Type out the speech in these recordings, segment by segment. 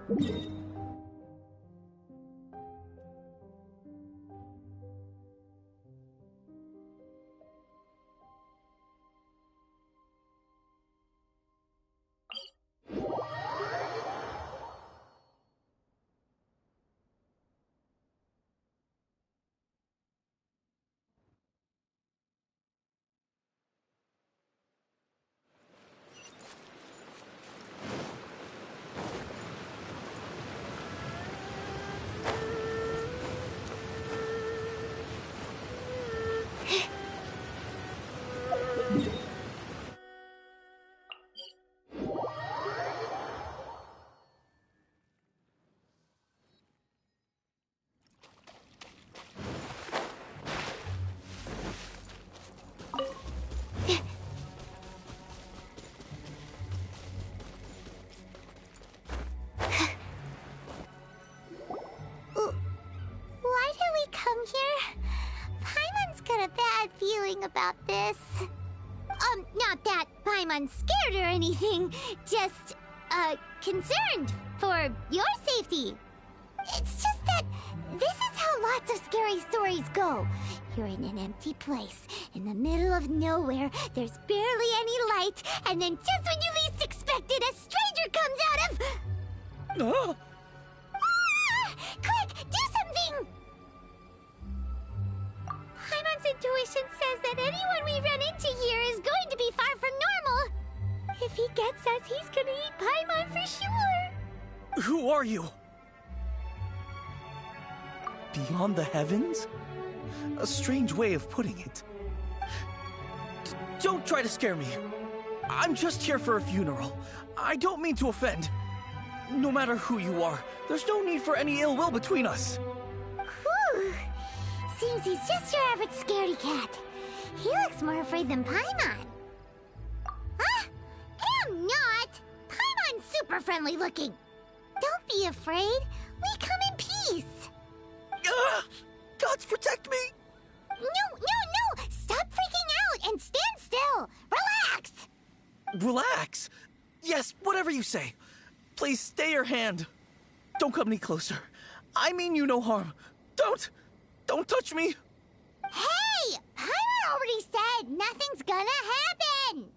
Why did we come here? Paimon's got a bad feeling about this. Not that Paimon's scared or anything, just, concerned for your safety. It's just that this is how lots of scary stories go. You're in an empty place, in the middle of nowhere, there's barely any light, and then just when you least expect it, a stranger comes out of... Oh! Quick, do something! Paimon's intuition says that anyone we run into here is going to be far from normal. If he gets us, he's gonna eat Paimon for sure. Who are you? Beyond the heavens? A strange way of putting it. Don't try to scare me. I'm just here for a funeral. I don't mean to offend. No matter who you are, there's no need for any ill will between us. Whew. Seems he's just your average scaredy cat. He looks more afraid than Paimon. Huh? I'm not! Paimon's super friendly looking. Don't be afraid. We come in peace. Gods protect me! No! Stop freaking out and stand still. Relax. Relax? Yes, whatever you say. Please stay your hand. Don't come any closer. I mean you no harm. Don't touch me. Hey! Paimon already said nothing's gonna happen.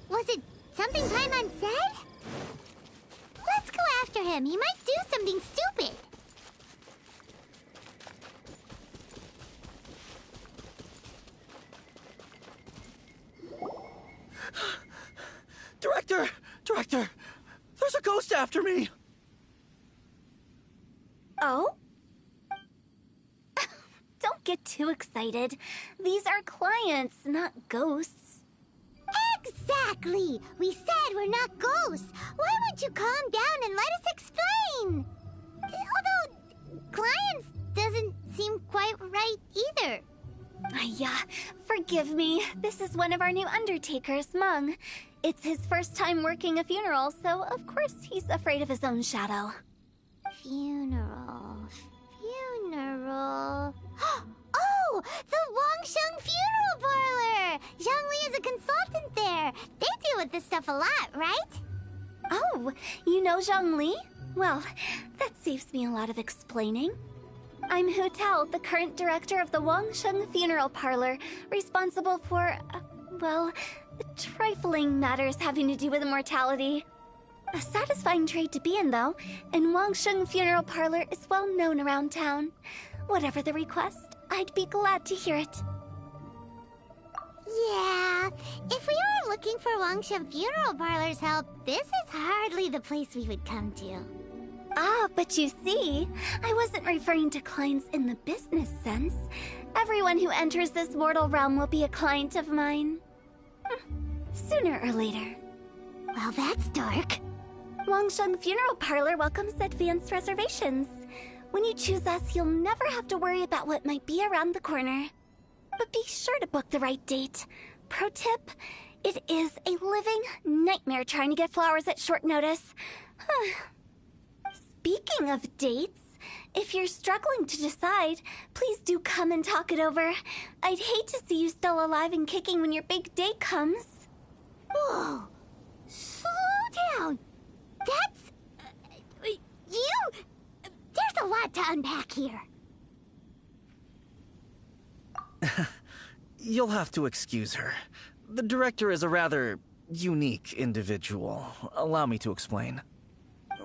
Was it something Paimon said? Let's go after him. He might do something stupid. Director, there's a ghost after me. Oh? Don't get too excited. These are clients, not ghosts. Exactly! We said we're not ghosts. Why won't you calm down and let us explain? Although, clients doesn't seem quite right either. Yeah, forgive me. This is one of our new undertakers, Mung. It's his first time working a funeral, so of course he's afraid of his own shadow. Funeral. Oh! The Wangsheng Funeral Parlor! Zhongli is a consultant there. They deal with this stuff a lot, right? Oh, you know Zhongli? Well, that saves me a lot of explaining. I'm Hu Tao, the current director of the Wangsheng Funeral Parlor, responsible for, well, trifling matters having to do with immortality. A satisfying trade to be in, though, and Wangsheng Funeral Parlor is well known around town. Whatever the request, I'd be glad to hear it. Yeah, if we were looking for Wangsheng Funeral Parlor's help, this is hardly the place we would come to. Ah, but you see, I wasn't referring to clients in the business sense. Everyone who enters this mortal realm will be a client of mine. Sooner or later. Well, that's dark. Wangsheng Funeral Parlor welcomes advanced reservations. When you choose us, you'll never have to worry about what might be around the corner. But be sure to book the right date. Pro tip, it is a living nightmare trying to get flowers at short notice. Speaking of dates, If you're struggling to decide, please do come and talk it over. I'd hate to see you still alive and kicking when your big day comes. Whoa! Slow down! That's... you... There's a lot to unpack here. You'll have to excuse her. The director is a rather unique individual. Allow me to explain.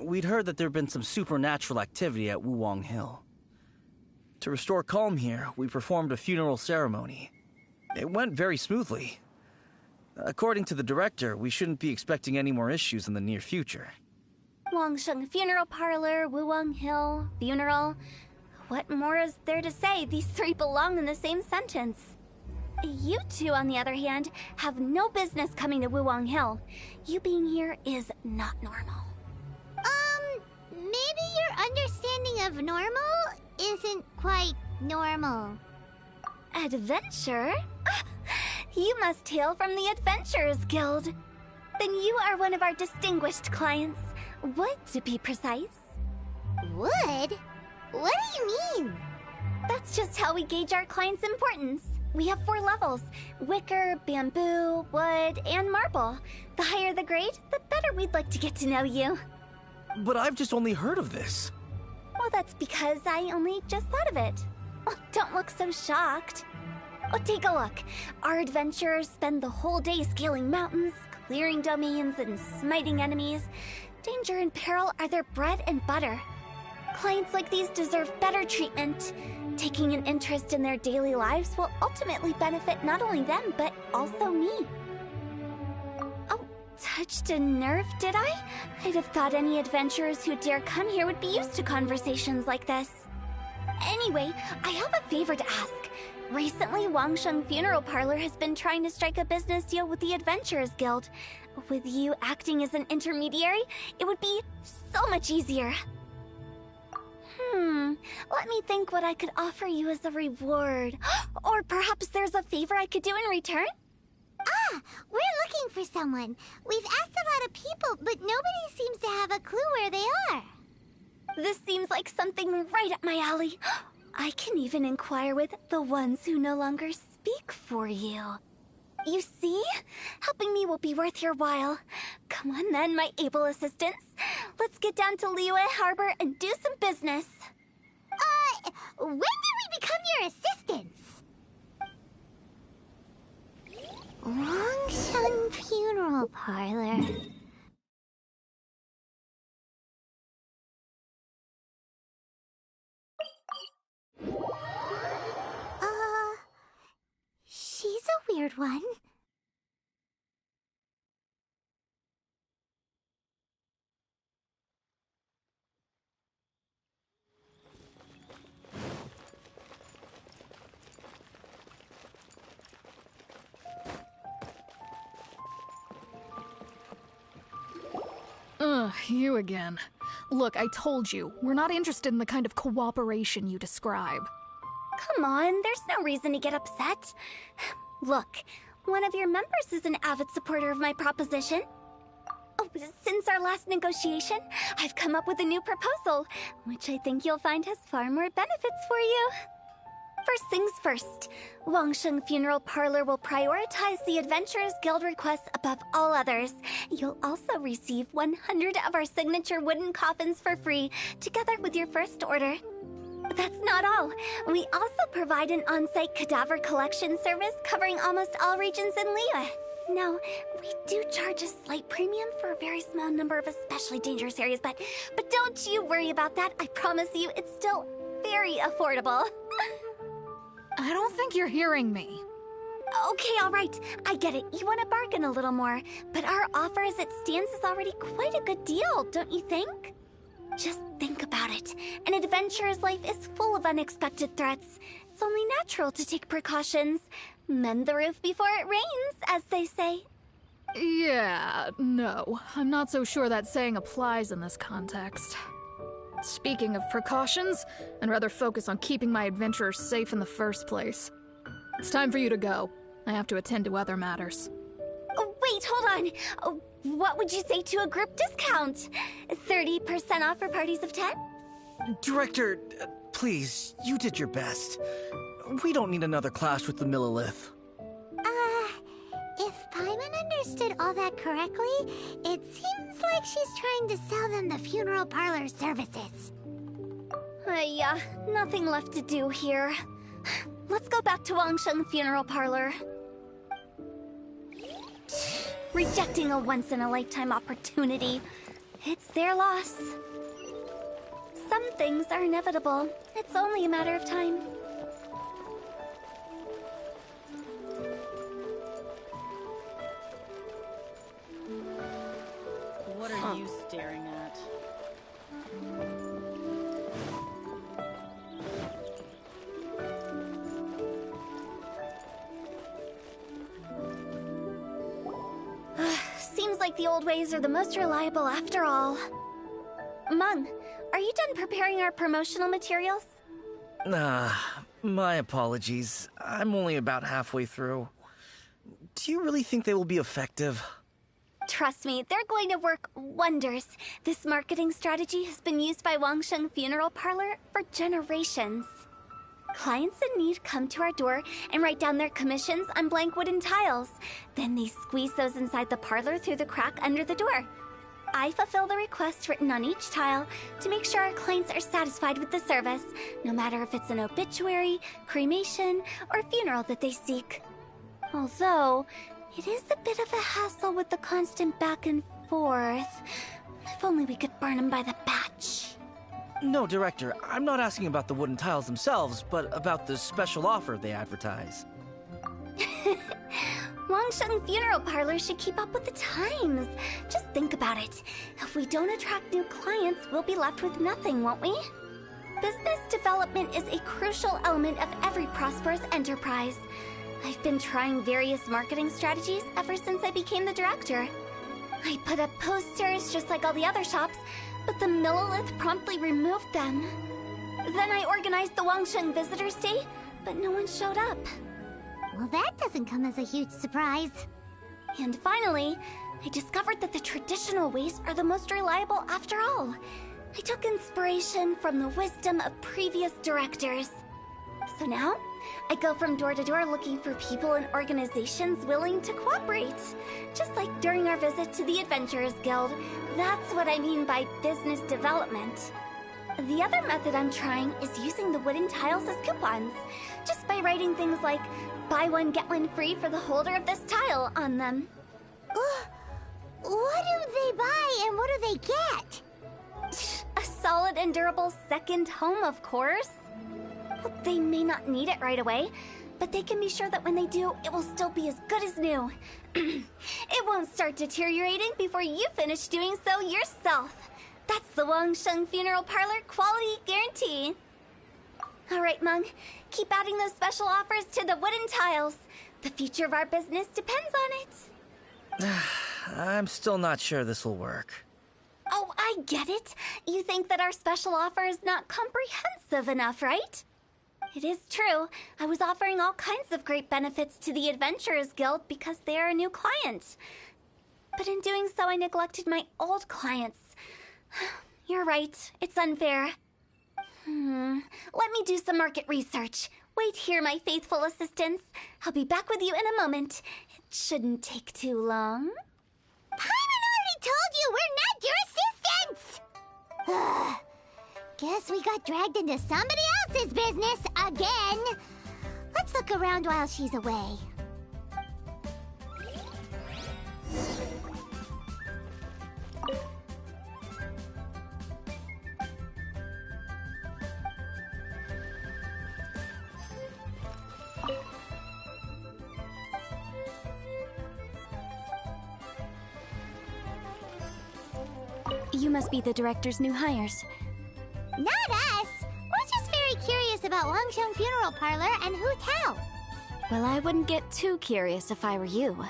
We'd heard that there'd been some supernatural activity at Wuwang Hill. To restore calm here, we performed a funeral ceremony. It went very smoothly. According to the director, we shouldn't be expecting any more issues in the near future. Wangsheng Funeral Parlor, Wuwang Hill, funeral. What more is there to say? These three belong in the same sentence. You two, on the other hand, have no business coming to Wuwang Hill. You being here is not normal. Maybe your understanding of normal isn't quite normal. Adventure? You must hail from the Adventurers Guild. Then you are one of our distinguished clients. Wood, to be precise. Wood? What do you mean? That's just how we gauge our clients' importance. We have 4 levels: wicker, bamboo, wood, and marble. The higher the grade, the better we'd like to get to know you. But I've just only heard of this. Well, that's because I only just thought of it. Oh, don't look so shocked. Oh, take a look. Our adventurers spend the whole day scaling mountains, clearing domains, and smiting enemies. Danger and peril are their bread and butter. Clients like these deserve better treatment. Taking an interest in their daily lives will ultimately benefit not only them, but also me. Oh, touched a nerve, did I? I'd have thought any adventurers who dare come here would be used to conversations like this. Anyway, I have a favor to ask. Recently, Wangsheng Funeral Parlor has been trying to strike a business deal with the Adventurers Guild. With you acting as an intermediary, it would be so much easier. Let me think what I could offer you as a reward. Or perhaps there's a favor I could do in return? We're looking for someone. We've asked a lot of people, but nobody seems to have a clue where they are. This seems like something right up my alley. I can even inquire with the ones who no longer speak for you. You see? Helping me will be worth your while. Come on then, my able assistants. Let's get down to Liyue Harbor and do some business. When did we become your assistants? Wangsheng Funeral Parlor. She's a weird one. You again. Look, I told you, we're not interested in the kind of cooperation you describe. Come on, there's no reason to get upset. Look, one of your members is an avid supporter of my proposition. Oh, since our last negotiation, I've come up with a new proposal, which I think you'll find has far more benefits for you. First things first, Wangsheng Funeral Parlor will prioritize the Adventurers Guild requests above all others. You'll also receive 100 of our signature wooden coffins for free, together with your first order. But that's not all. We also provide an on-site cadaver collection service covering almost all regions in Liyue. Now, we do charge a slight premium for a very small number of especially dangerous areas, but don't you worry about that. I promise you, it's still very affordable. I don't think you're hearing me. Okay, all right. I get it. You want to bargain a little more, but our offer as it stands is already quite a good deal, don't you think? Just think about it. An adventurer's life is full of unexpected threats. It's only natural to take precautions. Mend the roof before it rains, as they say. Yeah, no. I'm not so sure that saying applies in this context. Speaking of precautions, I'd rather focus on keeping my adventurers safe in the first place. It's time for you to go. I have to attend to other matters. Oh, wait, hold on. Oh, what would you say to a group discount? 30% off for parties of 10? Director, please, you did your best. We don't need another clash with the Millilith. If Paimon understood all that correctly, it seems like she's trying to sell them the funeral parlor services. Nothing left to do here. Let's go back to Wangsheng Funeral Parlor. Rejecting a once-in-a-lifetime opportunity. It's their loss. Some things are inevitable. It's only a matter of time. What are you staring at? Seems like the old ways are the most reliable after all. Mung, are you done preparing our promotional materials? My apologies. I'm only about halfway through. Do you really think they will be effective? Trust me, they're going to work wonders. This marketing strategy has been used by Wangsheng Funeral Parlor for generations. Clients in need come to our door and write down their commissions on blank wooden tiles. Then they squeeze those inside the parlor through the crack under the door. I fulfill the requests written on each tile to make sure our clients are satisfied with the service, no matter if it's an obituary, cremation, or funeral that they seek. Although, it is a bit of a hassle with the constant back and forth. If only we could burn them by the batch. No, Director, I'm not asking about the wooden tiles themselves, but about the special offer they advertise. Wangsheng Funeral Parlor should keep up with the times. Just think about it. If we don't attract new clients, we'll be left with nothing, won't we? Business development is a crucial element of every prosperous enterprise. I've been trying various marketing strategies ever since I became the director. I put up posters just like all the other shops, but the Millilith promptly removed them. Then I organized the Wangsheng Visitors Day, but no one showed up. Well, that doesn't come as a huge surprise. And finally, I discovered that the traditional ways are the most reliable after all. I took inspiration from the wisdom of previous directors. So now, I go from door to door looking for people and organizations willing to cooperate. Just like during our visit to the Adventurers Guild. That's what I mean by business development. The other method I'm trying is using the wooden tiles as coupons. Just by writing things like, buy one, get one free for the holder of this tile on them. What do they buy and what do they get? A solid and durable second home, of course. Well, they may not need it right away, but they can be sure that when they do, it will still be as good as new. It won't start deteriorating before you finish doing so yourself. That's the Wangsheng Funeral Parlor quality guarantee. All right, Mung, keep adding those special offers to the wooden tiles. The future of our business depends on it. I'm still not sure this will work. Oh, I get it. You think that our special offer is not comprehensive enough, right? It is true. I was offering all kinds of great benefits to the Adventurers Guild because they are a new client. But in doing so, I neglected my old clients. You're right. It's unfair. Let me do some market research. Wait here, my faithful assistants. I'll be back with you in a moment. It shouldn't take too long. Paimon already told you we're not your assistants! Guess we got dragged into somebody else's business again. Let's look around while she's away. You must be the director's new hires. Not us! We're just very curious about Wangsheng Funeral Parlor and Hu Tao. Well, I wouldn't get too curious if I were you.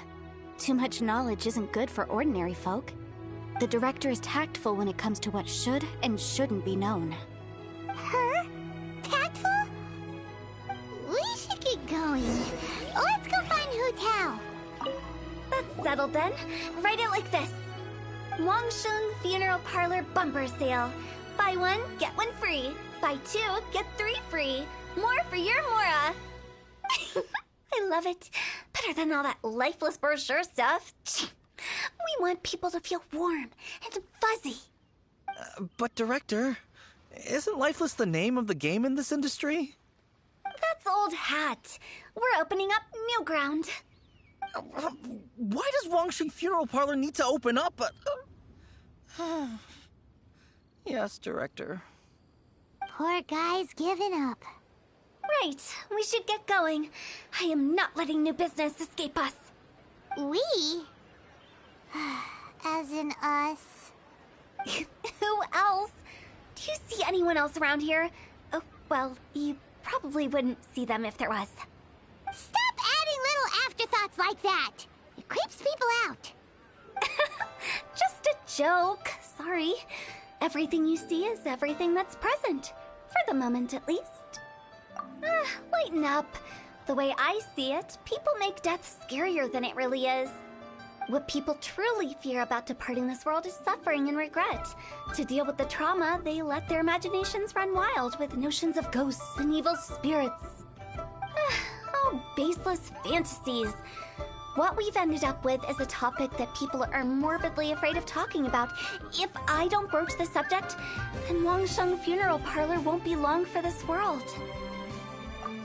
Too much knowledge isn't good for ordinary folk. The director is tactful when it comes to what should and shouldn't be known. Her? Tactful? We should get going. Let's go find Hu Tao. That's settled then. Write it like this. Wangsheng Funeral Parlor Bumper Sale. Buy one, get one free. Buy two, get three free. More for your Mora. I love it. Better than all that lifeless brochure stuff. We want people to feel warm and fuzzy. But Director, isn't Lifeless the name of the game in this industry? That's old hat. We're opening up new ground. Why does Wangsheng Funeral Parlor need to open up? Yes, Director. Poor guy's given up. Right, we should get going. I am not letting new business escape us. We? As in us. Who else? Do you see anyone else around here? Oh, well, you probably wouldn't see them if there was. Stop adding little afterthoughts like that! It creeps people out. Just a joke. Sorry. Everything you see is everything that's present. For the moment, at least. Lighten up. The way I see it, people make death scarier than it really is. What people truly fear about departing this world is suffering and regret. To deal with the trauma, they let their imaginations run wild with notions of ghosts and evil spirits. Oh, baseless fantasies. What we've ended up with is a topic that people are morbidly afraid of talking about. If I don't broach the subject, then Wangsheng Funeral Parlor won't be long for this world.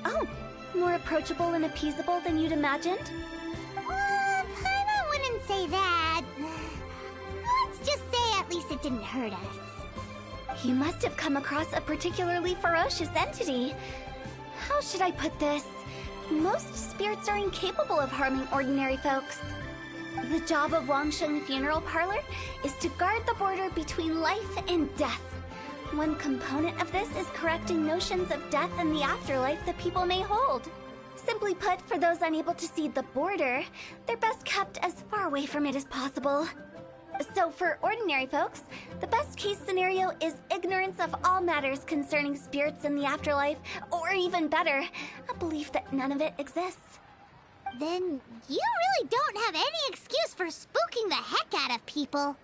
Oh, more approachable and appeasable than you'd imagined? I wouldn't say that. Let's just say at least it didn't hurt us. You must have come across a particularly ferocious entity. How should I put this? Most spirits are incapable of harming ordinary folks. The job of Wangsheng Funeral Parlor is to guard the border between life and death. One component of this is correcting notions of death and the afterlife that people may hold. Simply put, for those unable to see the border, they're best kept as far away from it as possible. So for ordinary folks, the best case scenario is ignorance of all matters concerning spirits in the afterlife, or even better, a belief that none of it exists. Then you really don't have any excuse for spooking the heck out of people.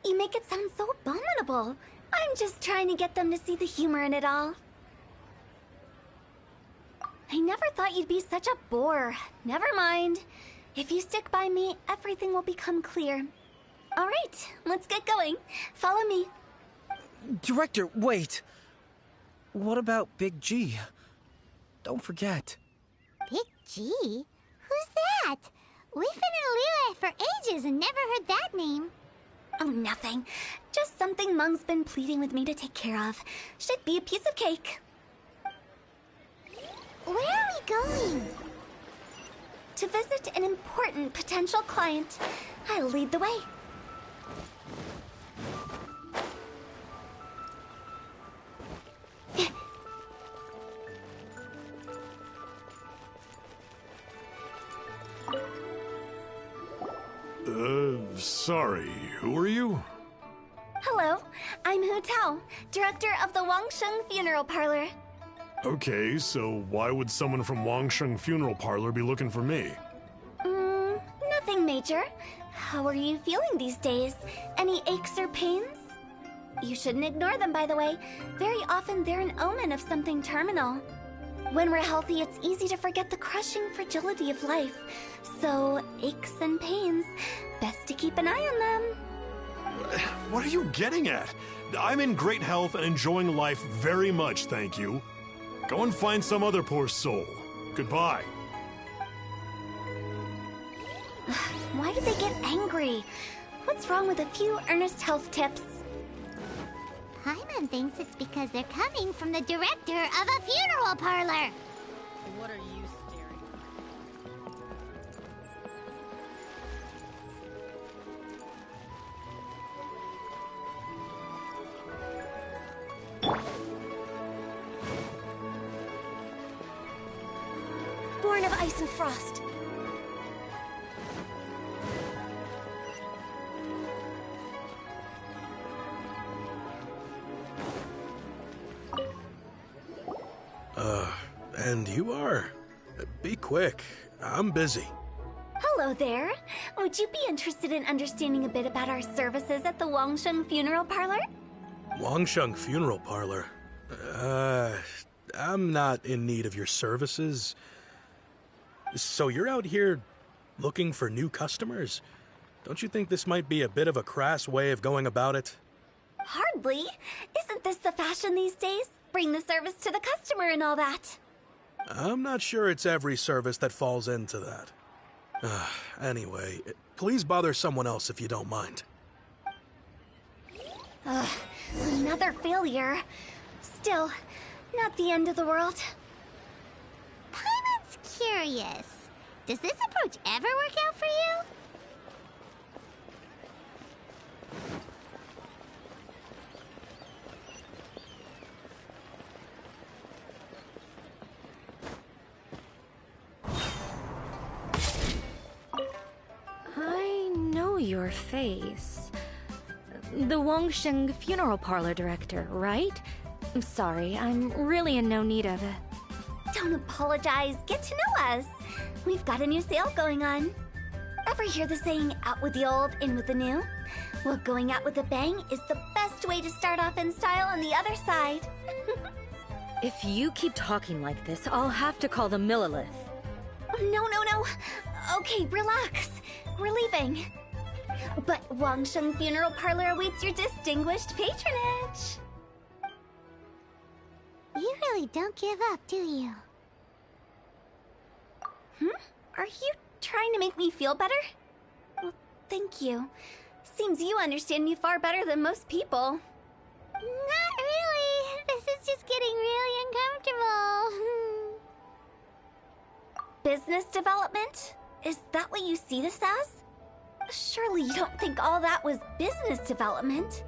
You make it sound so abominable. I'm just trying to get them to see the humor in it all. I never thought you'd be such a bore. Never mind. If you stick by me, everything will become clear. All right, let's get going. Follow me. Director, wait. What about Big G? Don't forget. Big G? Who's that? We've been in Liyue for ages and never heard that name. Oh, nothing. Just something Mung's been pleading with me to take care of. Should be a piece of cake. Where are we going? To visit an important potential client. I'll lead the way. Sorry, who are you? Hello, I'm Hu Tao, director of the Wangsheng Funeral Parlor. Okay, so why would someone from Wangsheng Funeral Parlor be looking for me? Nothing major. How are you feeling these days? Any aches or pains? You shouldn't ignore them, by the way. Very often they're an omen of something terminal. When we're healthy, it's easy to forget the crushing fragility of life. So, aches and pains, best to keep an eye on them. What are you getting at? I'm in great health and enjoying life very much, thank you. Go and find some other poor soul. Goodbye. Why do they get angry? What's wrong with a few earnest health tips? Paimon thinks it's because they're coming from the director of a funeral parlor. What are you staring Born of ice and frost. And you are? Be quick. I'm busy. Hello there. Would you be interested in understanding a bit about our services at the Wangsheng Funeral Parlor? Wangsheng Funeral Parlor. I'm not in need of your services. So you're out here looking for new customers? Don't you think this might be a bit of a crass way of going about it? Hardly. Isn't this the fashion these days? Bring the service to the customer and all that. I'm not sure it's every service that falls into that. Anyway, please bother someone else if you don't mind. Another failure. Still, not the end of the world. Paimon's curious. Does this approach ever work out for you? I know your face. The Wangsheng Funeral Parlor director, right? I'm sorry, I'm really in no need of it. Don't apologize. Get to know us. We've got a new sale going on. Ever hear the saying, out with the old, in with the new? Well, going out with a bang is the best way to start off in style on the other side. If you keep talking like this, I'll have to call the Millilith. No. Okay, relax. We're leaving. But Wangsheng Funeral Parlor awaits your distinguished patronage. You really don't give up, do you? Are you trying to make me feel better? Well, thank you. Seems you understand me far better than most people. Not really. This is just getting really uncomfortable. Business development? Is that what you see this as? Surely you don't think all that was business development?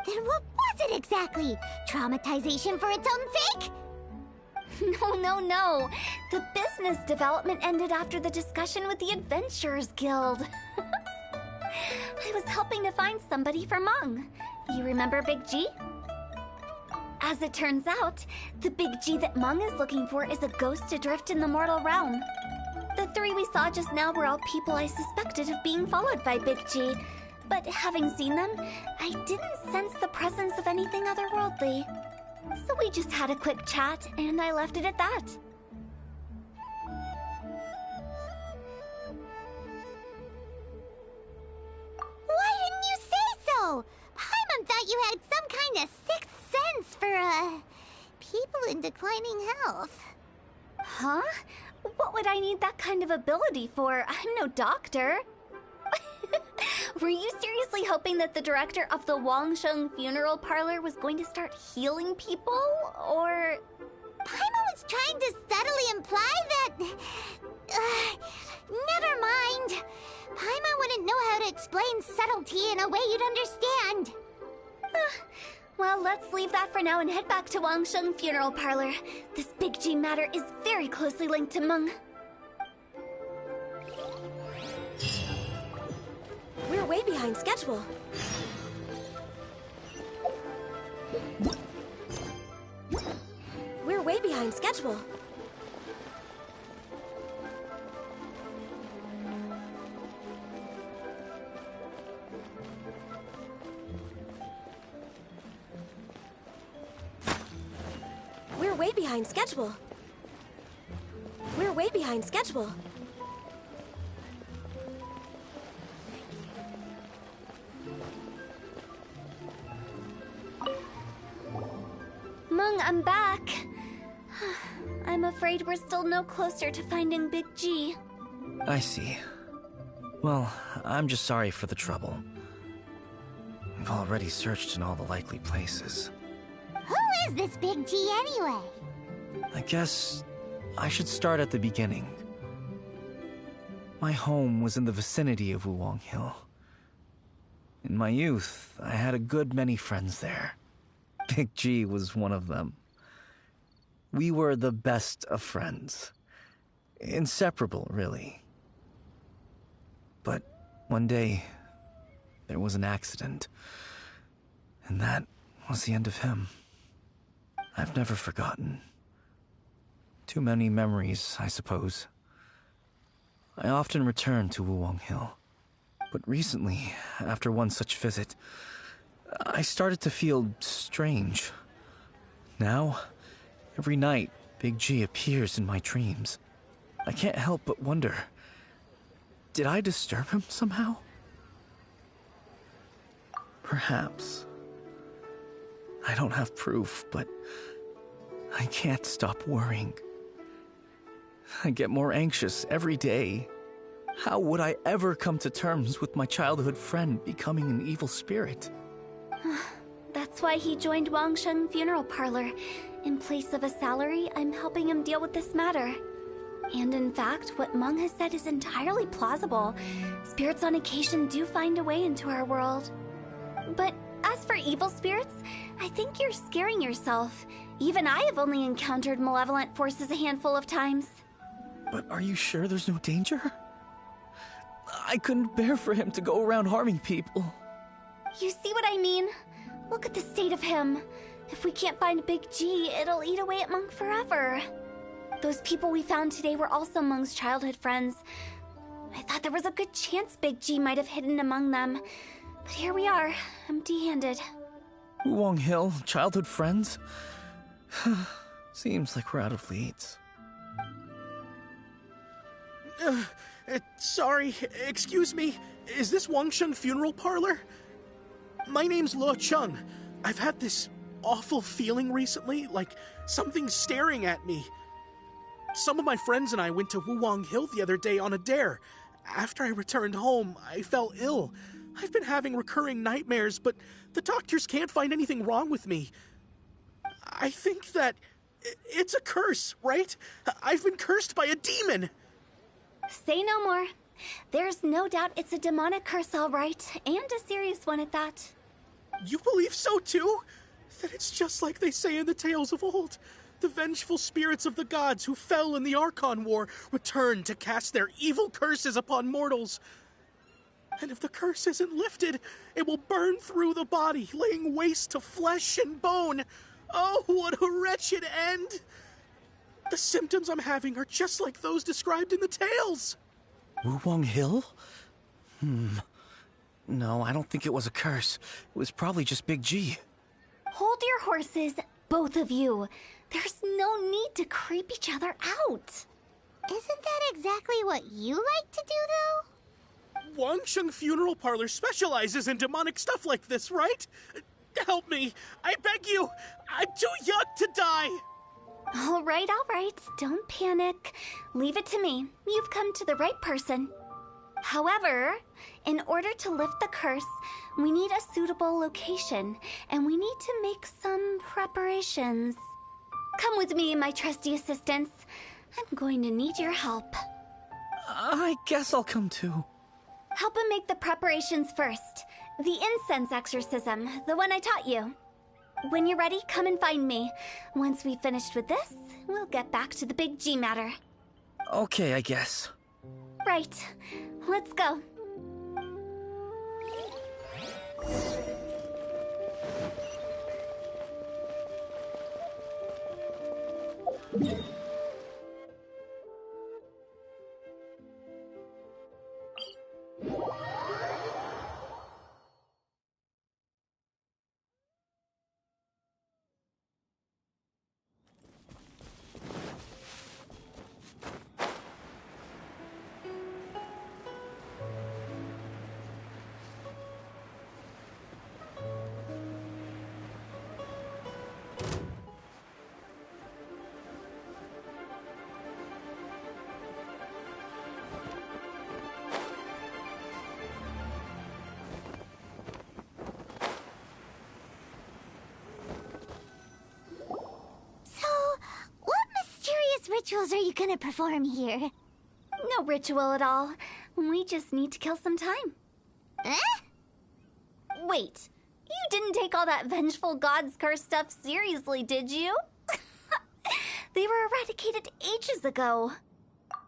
Then what was it exactly? Traumatization for its own sake? No. The business development ended after the discussion with the Adventurers Guild. I was helping to find somebody for Meng. You remember Big G? As it turns out, the Big G that Meng is looking for is a ghost adrift in the mortal realm. The three we saw just now were all people I suspected of being followed by Big G, but having seen them, I didn't sense the presence of anything otherworldly. So we just had a quick chat, and I left it at that. Why didn't you say so? Paimon thought you had some kind of sixth sense for, people in declining health. Huh? What would I need that kind of ability for? I'm no doctor. Were you seriously hoping that the director of the Wangsheng Funeral Parlor was going to start healing people, or...? Paimon was trying to subtly imply that... never mind. Paimon wouldn't know how to explain subtlety in a way you'd understand. Well, let's leave that for now and head back to Wangsheng Funeral Parlor. This Big G matter is very closely linked to Meng. We're way behind schedule. We're way behind schedule. We're way behind schedule. We're way behind schedule. Meng, I'm back. I'm afraid we're still no closer to finding Big G. I see. Well, I'm just sorry for the trouble. We've already searched in all the likely places. Who is this Big G anyway? I guess I should start at the beginning. My home was in the vicinity of Wuwang Hill. In my youth, I had a good many friends there. Big G was one of them. We were the best of friends. Inseparable, really. But one day, there was an accident. And that was the end of him. I've never forgotten. Too many memories, I suppose. I often return to Wuwang Hill. But recently, after one such visit, I started to feel strange. Now, every night, Big G appears in my dreams. I can't help but wonder, did I disturb him somehow? Perhaps. I don't have proof, but I can't stop worrying. I get more anxious every day. How would I ever come to terms with my childhood friend becoming an evil spirit? That's why he joined Wangsheng Funeral Parlor. In place of a salary, I'm helping him deal with this matter. And in fact, what Meng has said is entirely plausible. Spirits on occasion do find a way into our world. But as for evil spirits, I think you're scaring yourself. Even I have only encountered malevolent forces a handful of times. But are you sure there's no danger? I couldn't bear for him to go around harming people. You see what I mean? Look at the state of him. If we can't find Big G, it'll eat away at Meng forever. Those people we found today were also Meng's childhood friends. I thought there was a good chance Big G might have hidden among them. But here we are, empty-handed. Wong Hill, childhood friends? Seems like we're out of leads. Sorry, excuse me. Is this Wangsheng Funeral Parlor? My name's Luo Chung. I've had this awful feeling recently, like something's staring at me. Some of my friends and I went to Wuwang Hill the other day on a dare. After I returned home, I fell ill. I've been having recurring nightmares, but the doctors can't find anything wrong with me. I think that it's a curse, right? I've been cursed by a demon. Say no more. There's no doubt it's a demonic curse, all right, and a serious one at that. You believe so too? That it's just like they say in the tales of old. The vengeful spirits of the gods who fell in the Archon War return to cast their evil curses upon mortals. And if the curse isn't lifted, it will burn through the body, laying waste to flesh and bone. Oh, what a wretched end! The symptoms I'm having are just like those described in the tales. Wuwang Hill? No, I don't think it was a curse. It was probably just Big G. Hold your horses, both of you. There's no need to creep each other out. Isn't that exactly what you like to do, though? Wangsheng Funeral Parlor specializes in demonic stuff like this, right? Help me. I beg you. I'm too young to die. All right. Don't panic. Leave it to me. You've come to the right person. However, in order to lift the curse, we need a suitable location, and we need to make some preparations. Come with me, my trusty assistants. I'm going to need your help. I guess I'll come too. Help him make the preparations first. The incense exorcism, the one I taught you. When you're ready, come and find me. Once we've finished with this, we'll get back to the Big G matter. Okay, I guess. Right. Let's go. Rituals are you gonna perform here? No ritual at all. We just need to kill some time. Eh? Wait, you didn't take all that vengeful god's curse stuff seriously, did you? They were eradicated ages ago.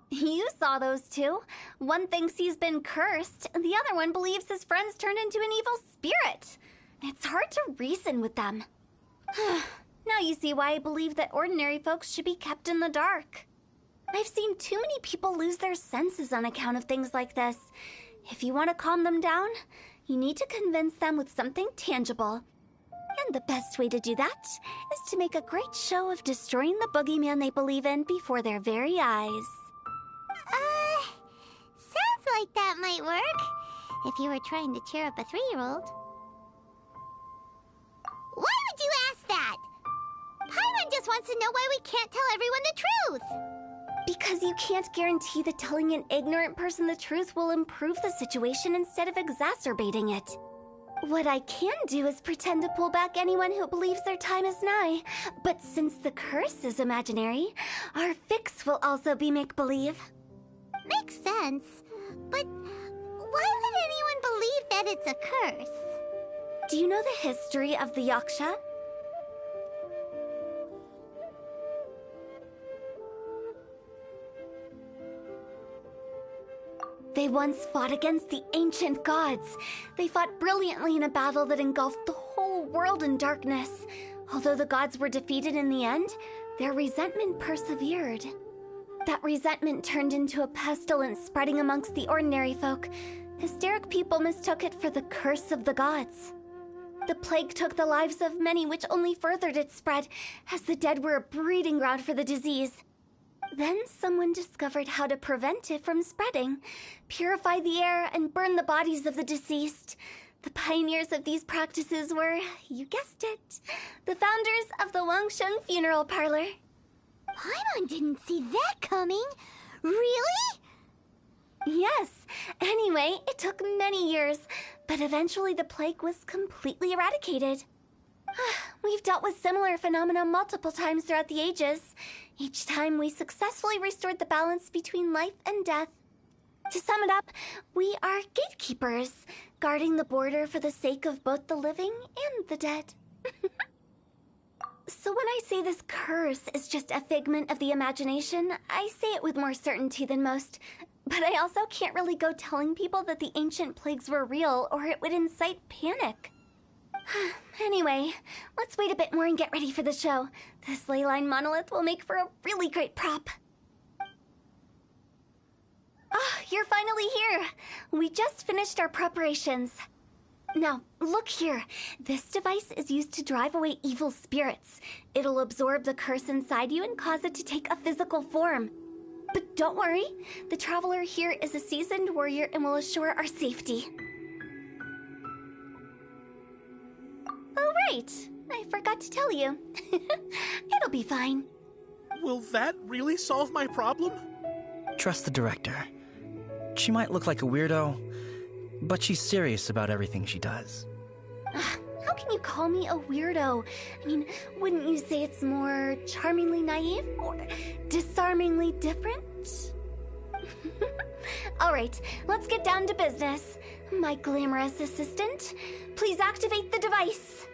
You saw those two. One thinks he's been cursed, and the other one believes his friends turned into an evil spirit. It's hard to reason with them. Now you see why I believe that ordinary folks should be kept in the dark. I've seen too many people lose their senses on account of things like this. If you want to calm them down, You need to convince them with something tangible. And the best way to do that is to make a great show of destroying the boogeyman they believe in before their very eyes. Sounds like that might work. If you were trying to cheer up a 3-year-old. Why would you ask that? Paimon just wants to know why we can't tell everyone the truth. Because you can't guarantee that telling an ignorant person the truth will improve the situation instead of exacerbating it. What I can do is pretend to pull back anyone who believes their time is nigh. But since the curse is imaginary, our fix will also be make-believe. Makes sense. But why would anyone believe that it's a curse? Do you know the history of the Yaksha? They once fought against the ancient gods. They fought brilliantly in a battle that engulfed the whole world in darkness. Although the gods were defeated in the end, their resentment persevered. That resentment turned into a pestilence spreading amongst the ordinary folk. Hysteric people mistook it for the curse of the gods. The plague took the lives of many, which only furthered its spread, as the dead were a breeding ground for the disease. Then someone discovered how to prevent it from spreading, purify the air, and burn the bodies of the deceased. The pioneers of these practices were, you guessed it, the founders of the Wangsheng Funeral Parlor. Paimon didn't see that coming. Really? Yes. Anyway, it took many years, but eventually the plague was completely eradicated. We've dealt with similar phenomena multiple times throughout the ages. Each time we successfully restored the balance between life and death. To sum it up, we are gatekeepers, guarding the border for the sake of both the living and the dead. So when I say this curse is just a figment of the imagination, I say it with more certainty than most. But I also can't really go telling people that the ancient plagues were real, or it would incite panic. Anyway, let's wait a bit more and get ready for the show. This leyline monolith will make for a really great prop. Ah, you're finally here! We just finished our preparations. Now, look here. This device is used to drive away evil spirits. It'll absorb the curse inside you and cause it to take a physical form. But don't worry, the traveler here is a seasoned warrior and will assure our safety. Oh, right. I forgot to tell you. It'll be fine. Will that really solve my problem? Trust the director. She might look like a weirdo, but she's serious about everything she does. How can you call me a weirdo? I mean, wouldn't you say it's more charmingly naive or disarmingly different? All right, let's get down to business. My glamorous assistant, please activate the device.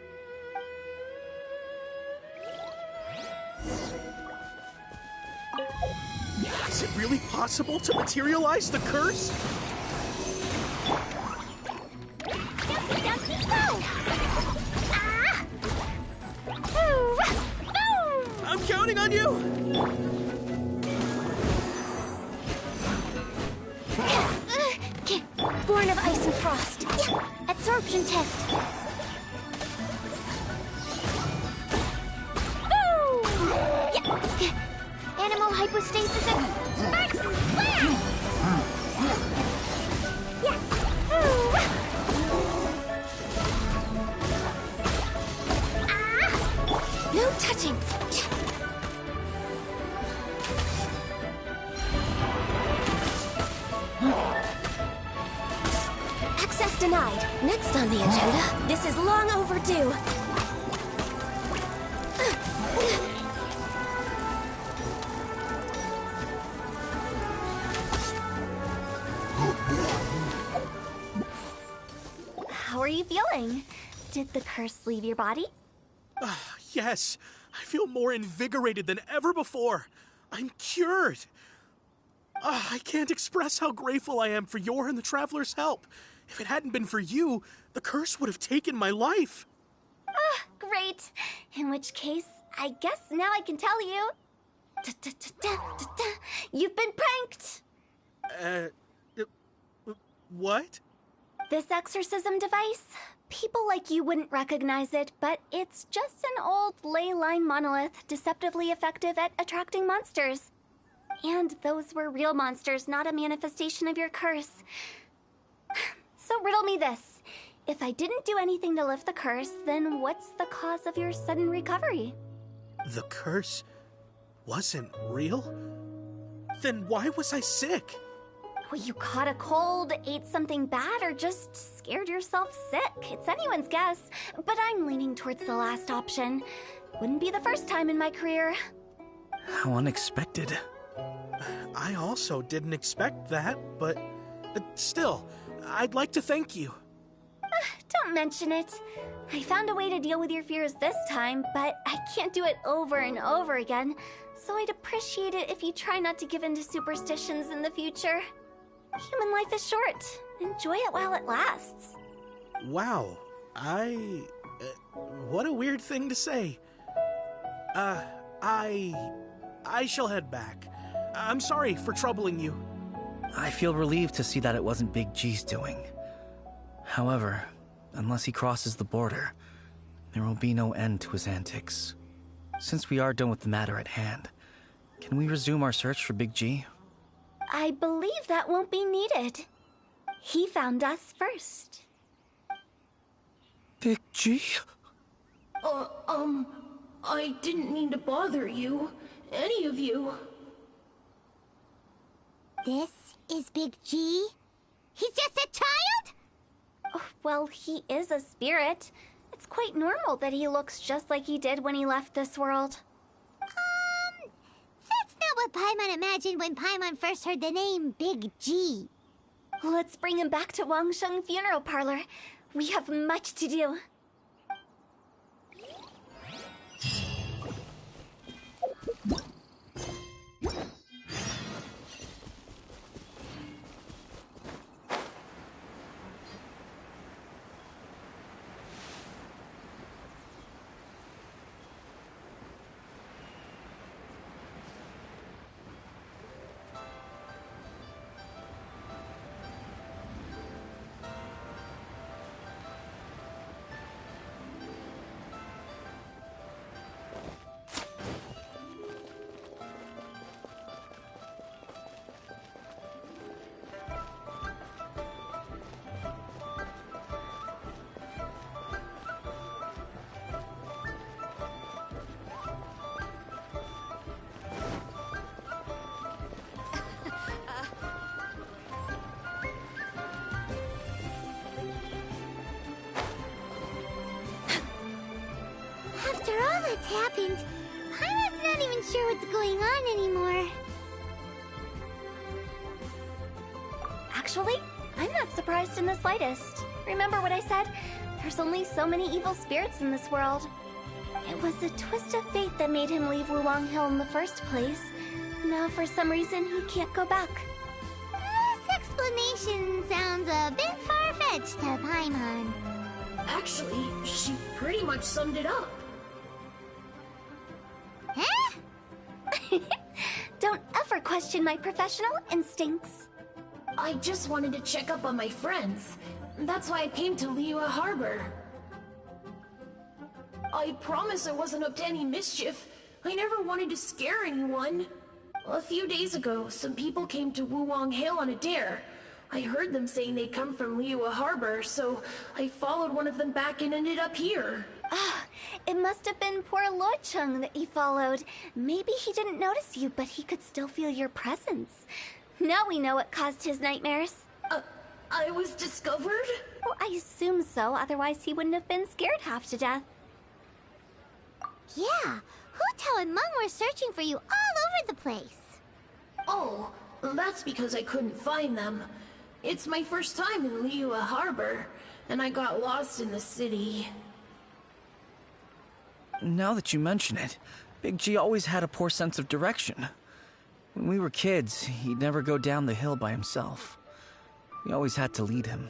Is it really possible to materialize the curse? I'm counting on you! Born of ice and frost. Absorption test. Animal hypostasis and sparks and flash! No touching! Access denied. Next on the agenda, this is long overdue. How are you feeling? Did the curse leave your body? Yes, I feel more invigorated than ever before. I'm cured. I can't express how grateful I am for your and the Traveler's help. If it hadn't been for you, the curse would have taken my life. Great. In which case, I guess now I can tell you. You've been pranked. What? This exorcism device? People like you wouldn't recognize it, but it's just an old ley line monolith deceptively effective at attracting monsters. And those were real monsters, not a manifestation of your curse. So riddle me this. If I didn't do anything to lift the curse, then what's the cause of your sudden recovery? The curse wasn't real? Then why was I sick? Well, you caught a cold, ate something bad, or just scared yourself sick. It's anyone's guess, but I'm leaning towards the last option. Wouldn't be the first time in my career. How unexpected. I also didn't expect that, but still, I'd like to thank you. Don't mention it. I found a way to deal with your fears this time, but I can't do it over and over again, so I'd appreciate it if you try not to give in to superstitions in the future. Human life is short. Enjoy it while it lasts. Wow, what a weird thing to say. I shall head back. I'm sorry for troubling you. I feel relieved to see that it wasn't Big G's doing. However, unless he crosses the border, there will be no end to his antics. Since we are done with the matter at hand, can we resume our search for Big G? I believe that won't be needed. He found us first. Big G? I didn't mean to bother you. Any of you. This is Big G? He's just a child? Oh, well, he is a spirit. It's quite normal that he looks just like he did when he left this world. That's not what Paimon imagined when Paimon first heard the name Big G. Let's bring him back to Wangsheng Funeral Parlor. We have much to do. After all that's happened, Paimon's not even sure what's going on anymore. Actually, I'm not surprised in the slightest. Remember what I said? There's only so many evil spirits in this world. It was a twist of fate that made him leave Wulong Hill in the first place. Now, for some reason, he can't go back. This explanation sounds a bit far-fetched to Paimon. Actually, she pretty much summed it up. Huh? Don't ever question my professional instincts. I just wanted to check up on my friends. That's why I came to Liyue Harbor. I promise I wasn't up to any mischief. I never wanted to scare anyone. A few days ago, some people came to Wulong Hill on a dare. I heard them saying they'd come from Liyue Harbor, so I followed one of them back and ended up here. Ah, it must have been poor Luocheng that you followed. Maybe he didn't notice you, but he could still feel your presence. Now we know what caused his nightmares. I was discovered? Well, I assume so, otherwise he wouldn't have been scared half to death. Yeah, Hu Tao and Meng were searching for you all over the place. Oh, that's because I couldn't find them. It's my first time in Liyue Harbor, and I got lost in the city. Now that you mention it, Big G always had a poor sense of direction. When we were kids, he'd never go down the hill by himself. We always had to lead him.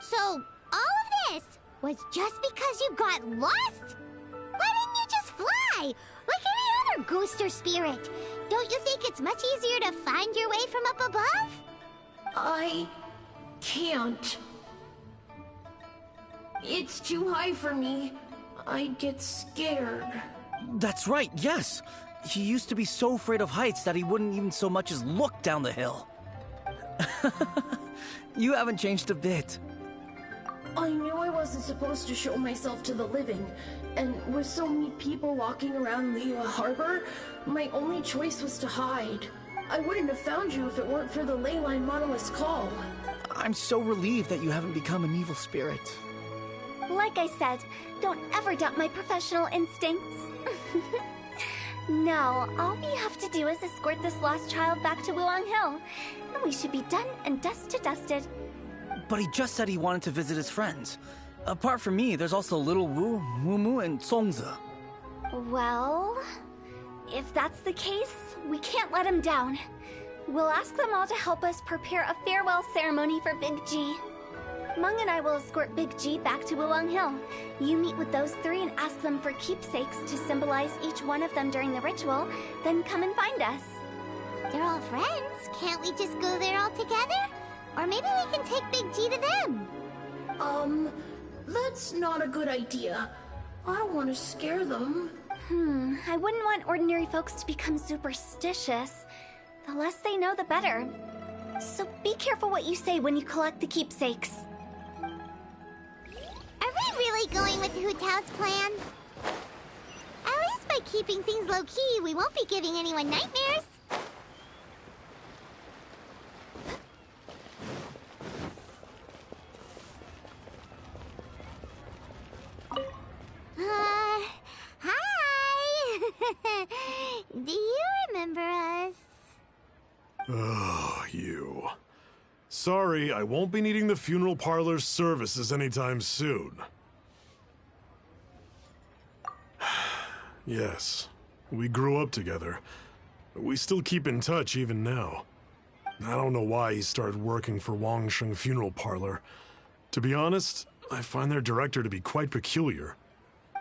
So, all of this was just because you got lost? Why didn't you just fly? Like any other ghost or spirit? Don't you think it's much easier to find your way from up above? I can't. It's too high for me. I'd get scared. That's right, yes. He used to be so afraid of heights that he wouldn't even so much as look down the hill. You haven't changed a bit. I knew I wasn't supposed to show myself to the living, and with so many people walking around Liyue Harbor, my only choice was to hide. I wouldn't have found you if it weren't for the Leyline Monolith's call. I'm so relieved that you haven't become an evil spirit. Like I said, don't ever doubt my professional instincts. Now, all we have to do is escort this lost child back to Wuang Hill, and we should be done and dusted. But he just said he wanted to visit his friends. Apart from me, there's also Little Wu, Mumu, and Songzi. Well, if that's the case, we can't let him down. We'll ask them all to help us prepare a farewell ceremony for Big G. Meng and I will escort Big G back to Wuang Hill. You meet with those three and ask them for keepsakes to symbolize each one of them during the ritual, then come and find us. They're all friends. Can't we just go there all together? Or maybe we can take Big G to them. That's not a good idea. I don't want to scare them. I wouldn't want ordinary folks to become superstitious. The less they know, the better. So be careful what you say when you collect the keepsakes. Are we really going with Hu Tao's plan? At least by keeping things low-key, we won't be giving anyone nightmares. Hi! Do you remember us? Oh, you. Sorry, I won't be needing the funeral parlor's services anytime soon. Yes, we grew up together. We still keep in touch even now. I don't know why he started working for Wangsheng Funeral Parlor. To be honest, I find their director to be quite peculiar.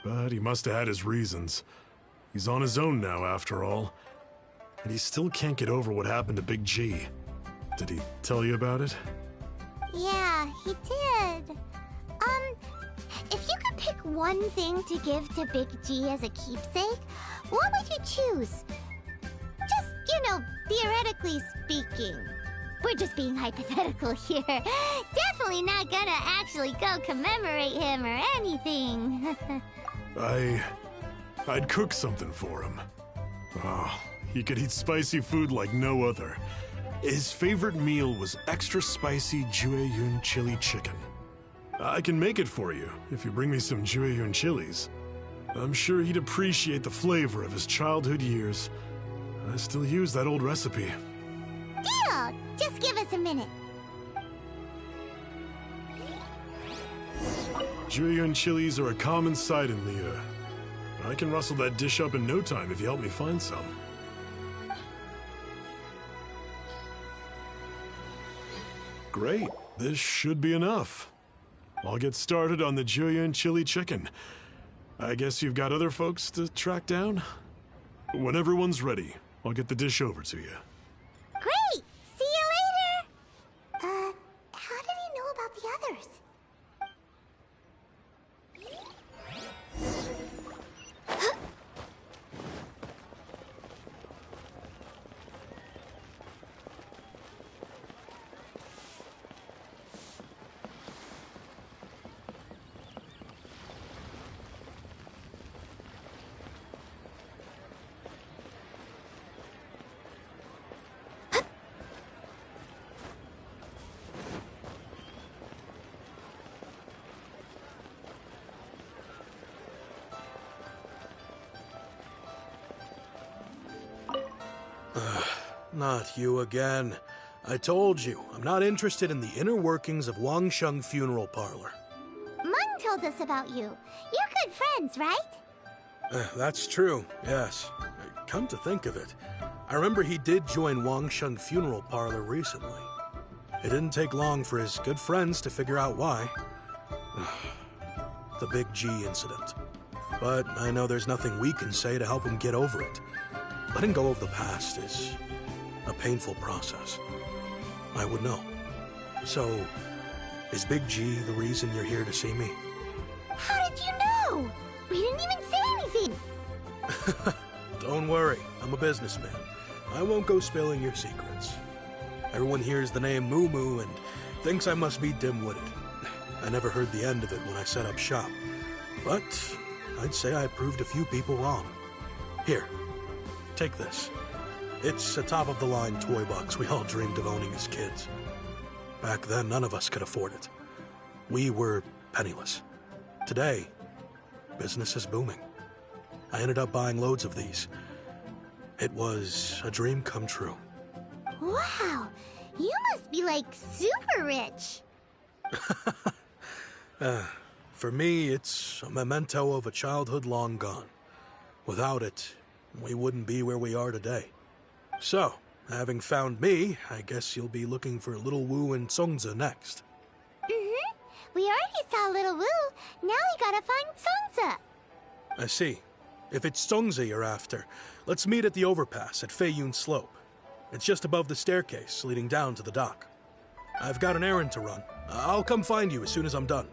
But he must have had his reasons. He's on his own now, after all. And he still can't get over what happened to Big G. Did he tell you about it? Yeah, he did. If you could pick one thing to give to Big G as a keepsake, what would you choose? Just, theoretically speaking. We're just being hypothetical here. Definitely not gonna actually go commemorate him or anything. I'd cook something for him. Oh, he could eat spicy food like no other. His favorite meal was extra spicy Jueyun chili chicken. I can make it for you if you bring me some Jueyun chilies. I'm sure he'd appreciate the flavor of his childhood years. I still use that old recipe. Deal! Just give us a minute. Jueyun chilies are a common sight in Liyue. I can rustle that dish up in no time if you help me find some. Great, this should be enough. I'll get started on the Jueyun chili chicken. I guess you've got other folks to track down? When everyone's ready, I'll get the dish over to you. Great! See you later! How did he know about the others? Not you again. I told you, I'm not interested in the inner workings of Wangsheng Funeral Parlor. Meng told us about you. You're good friends, right? That's true, yes. Come to think of it, I remember he did join Wangsheng Funeral Parlor recently. It didn't take long for his good friends to figure out why. The Big G incident. But I know there's nothing we can say to help him get over it. Letting go of the past is a painful process. I would know. So, is Big G the reason you're here to see me? How did you know? We didn't even say anything. Don't worry, I'm a businessman. I won't go spilling your secrets. Everyone hears the name Moo Moo and thinks I must be dim-witted. I never heard the end of it when I set up shop. But I'd say I proved a few people wrong. Here, take this. It's a top-of-the-line toy box we all dreamed of owning as kids. Back then, none of us could afford it. We were penniless. Today, business is booming. I ended up buying loads of these. It was a dream come true. Wow, you must be like super rich. For me, it's a memento of a childhood long gone. Without it, we wouldn't be where we are today. So, having found me, I guess you'll be looking for Little Wu and Songza next. Mm-hmm. We already saw Little Wu. Now we gotta find Songza. I see. If it's Songza you're after, let's meet at the overpass at Feiyun Slope. It's just above the staircase leading down to the dock. I've got an errand to run. I'll come find you as soon as I'm done.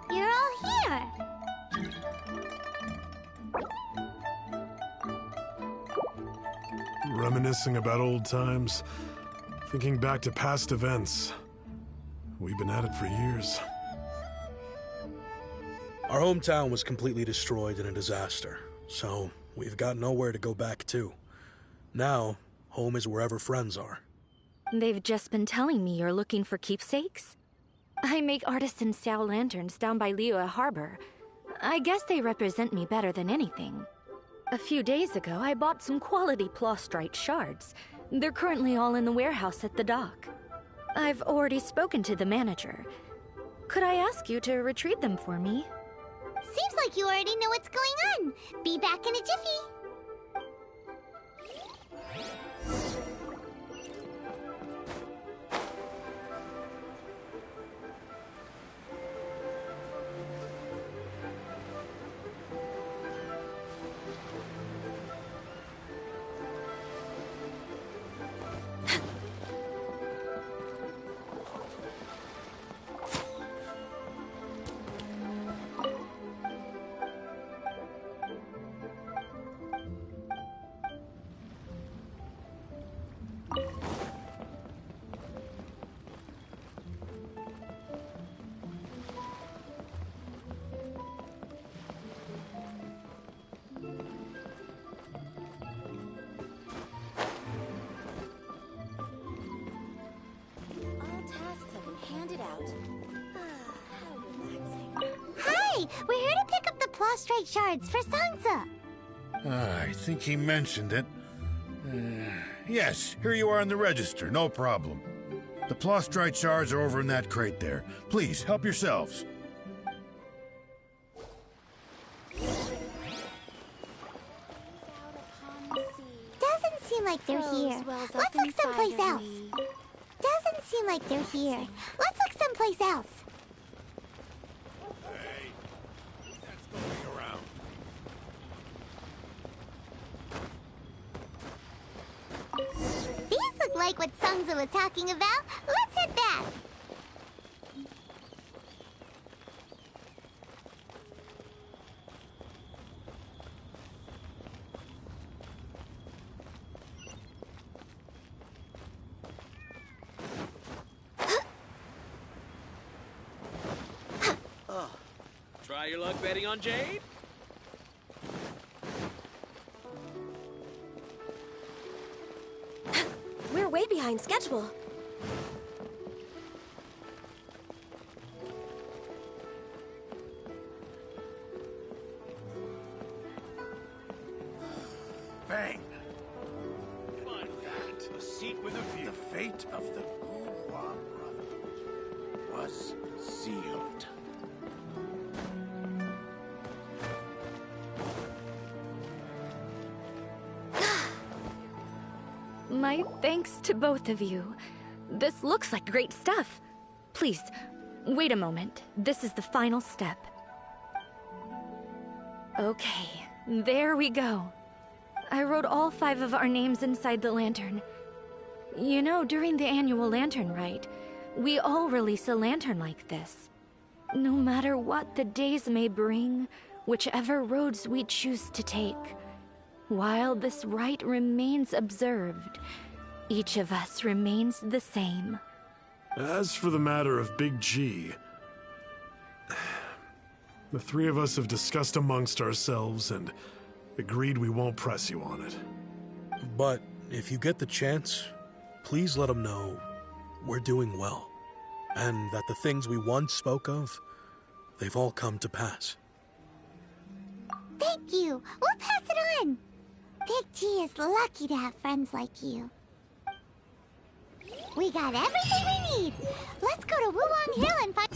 You're all here. Reminiscing about old times, thinking back to past events. We've been at it for years. Our hometown was completely destroyed in a disaster, so we've got nowhere to go back to. Now, home is wherever friends are. They've just been telling me you're looking for keepsakes. I make artisan Sao lanterns down by Liyue Harbor. I guess they represent me better than anything. A few days ago, I bought some quality plastrite shards. They're currently all in the warehouse at the dock. I've already spoken to the manager. Could I ask you to retrieve them for me? Seems like you already know what's going on. Be back in a jiffy. Hi, we're here to pick up the plastrite shards for Songza. I think he mentioned it. Yes, here you are in the register, no problem. The plastrite shards are over in that crate there. Please, help yourselves. Doesn't seem like they're here. Let's look someplace else. Doesn't seem like they're here. Let's look someplace else. Hey, that's going around. These look like what Songza was talking about. Let's head back. Try your luck betting on Jade? We're way behind schedule. Bang! Find that. A seat with a view. The fate of the Gouhua Brotherhood was sealed. My thanks to both of you. This looks like great stuff. Please, wait a moment. This is the final step. Okay, there we go. I wrote all 5 of our names inside the lantern. You know, during the annual lantern rite, we all release a lantern like this. No matter what the days may bring, whichever roads we choose to take, while this rite remains observed, each of us remains the same. As for the matter of Big G, the 3 of us have discussed amongst ourselves and agreed we won't press you on it. But if you get the chance, please let them know we're doing well, and that the things we once spoke of, they've all come to pass. Thank you. We'll pass it on. Big G is lucky to have friends like you. We got everything we need. Let's go to Wuwang Hill and find...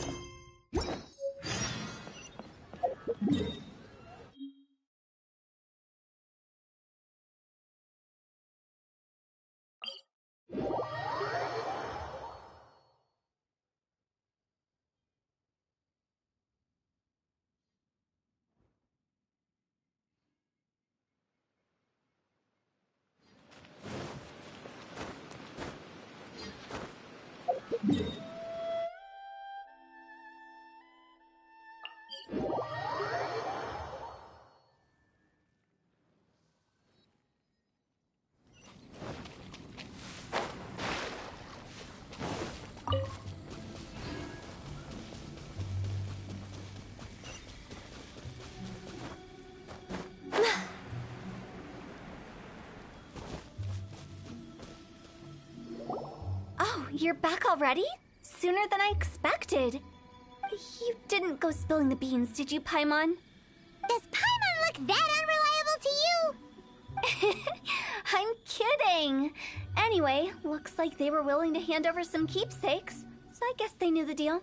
You're back already? Sooner than I expected. You didn't go spilling the beans, did you, Paimon? Does Paimon look that unreliable to you? I'm kidding. Anyway, looks like they were willing to hand over some keepsakes, so I guess they knew the deal.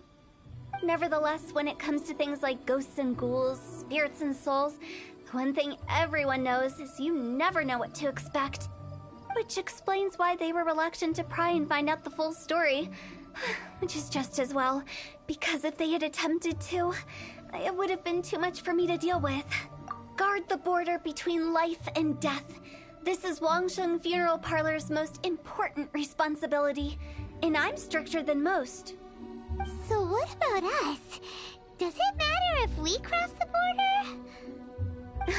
Nevertheless, when it comes to things like ghosts and ghouls, spirits and souls, the one thing everyone knows is you never know what to expect. Which explains why they were reluctant to pry and find out the full story. Which is just as well, because if they had attempted to, it would have been too much for me to deal with. Guard the border between life and death. This is Wangsheng Funeral Parlor's most important responsibility, and I'm stricter than most. So what about us? Does it matter if we cross the border?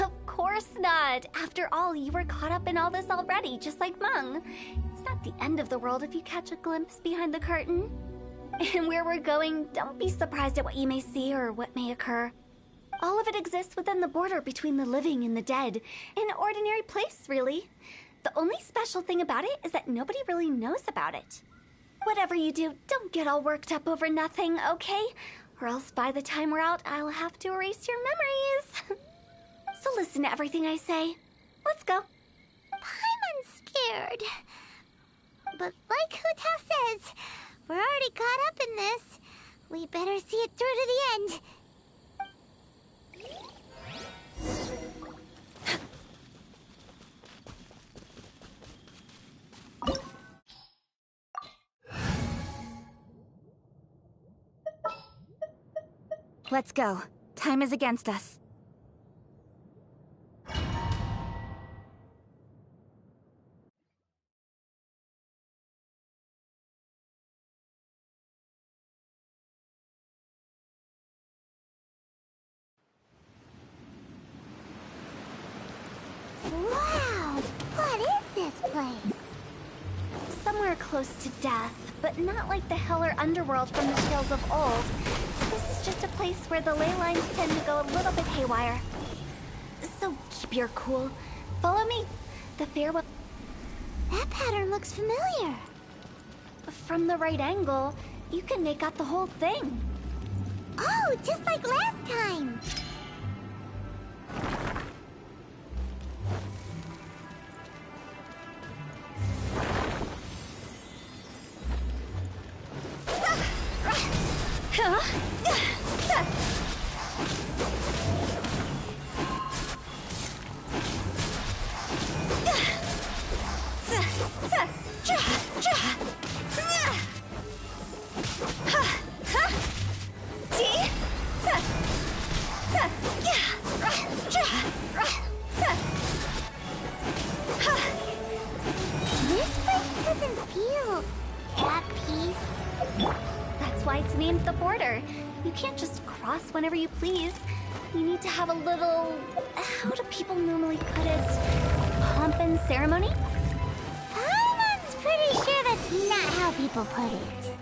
Of course not. After all, you were caught up in all this already, just like Meng. It's not the end of the world if you catch a glimpse behind the curtain. And where we're going, don't be surprised at what you may see or what may occur. All of it exists within the border between the living and the dead. An ordinary place, really. The only special thing about it is that nobody really knows about it. Whatever you do, don't get all worked up over nothing, okay? Or else by the time we're out, I'll have to erase your memories. So listen to everything I say. Let's go. Paimon's scared. But like Hu Tao says, we're already caught up in this. We better see it through to the end. Let's go. Time is against us. Wow! What is this place? Somewhere close to death, but not like the hell or underworld from the tales of old. This is just a place where the ley lines tend to go a little bit haywire. So keep your cool. Follow me. The farewell... That pattern looks familiar. From the right angle, you can make out the whole thing. Oh, just like last time. whenever you please. You need to have a little... how do people normally put it? Pomp and ceremony? Paimon's pretty sure that's not how people put it.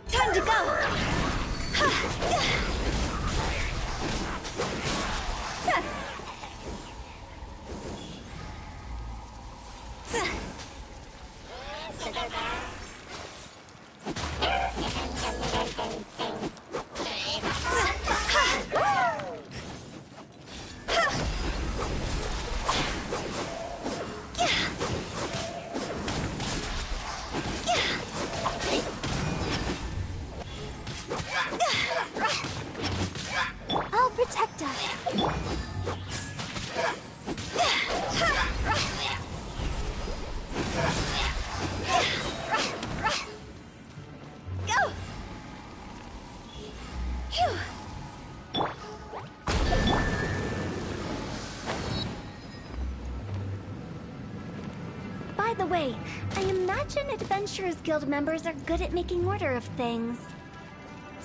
Time to go! I'll protect us. Go! Phew! By the way, I imagine Adventurers Guild members are good at making order of things.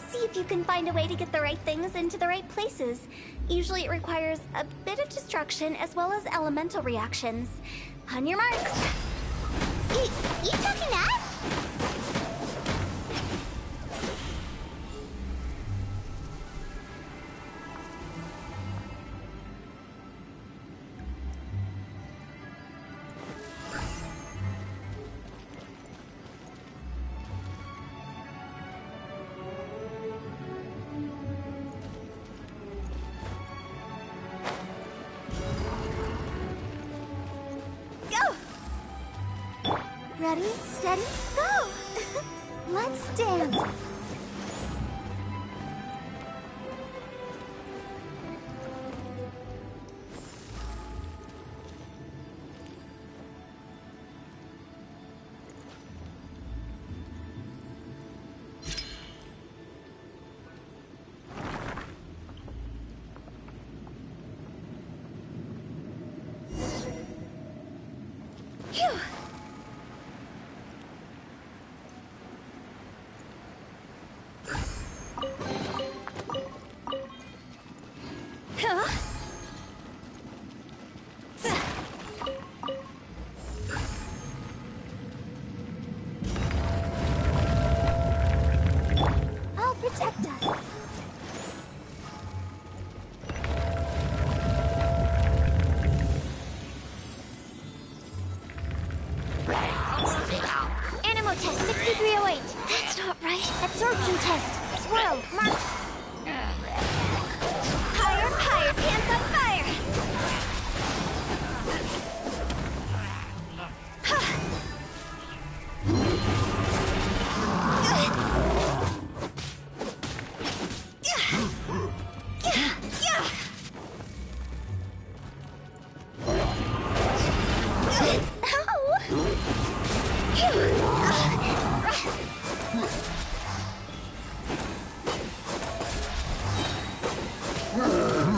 See if you can find a way to get the right things into the right places. Usually it requires a bit of destruction as well as elemental reactions. On your marks. You talking to us? Ready, steady, go! Let's dance! Phew! I'll protect us. Animal test 6308. That's not right. Absorption test. Swirl. Mark. Higher, higher, pants on fire!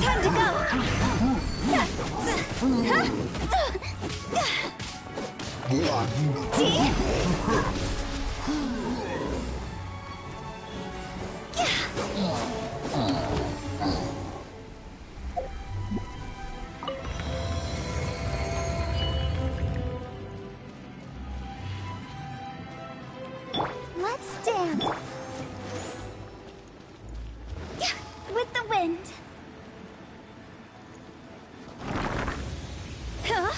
Time to go! Let's dance. With the wind. Huh?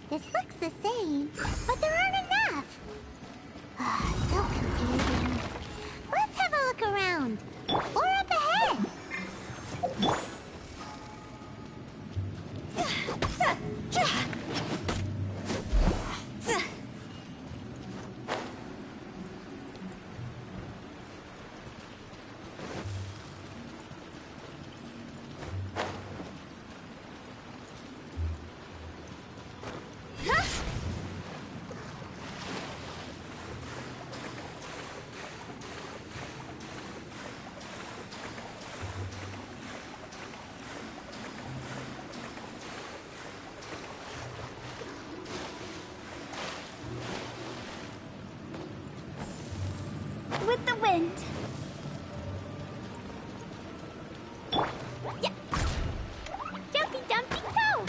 This looks the same, but there aren't enough. So confusing. Let's have a look around. Or up ahead. with the wind. Yeah. Jumpy dumpy go!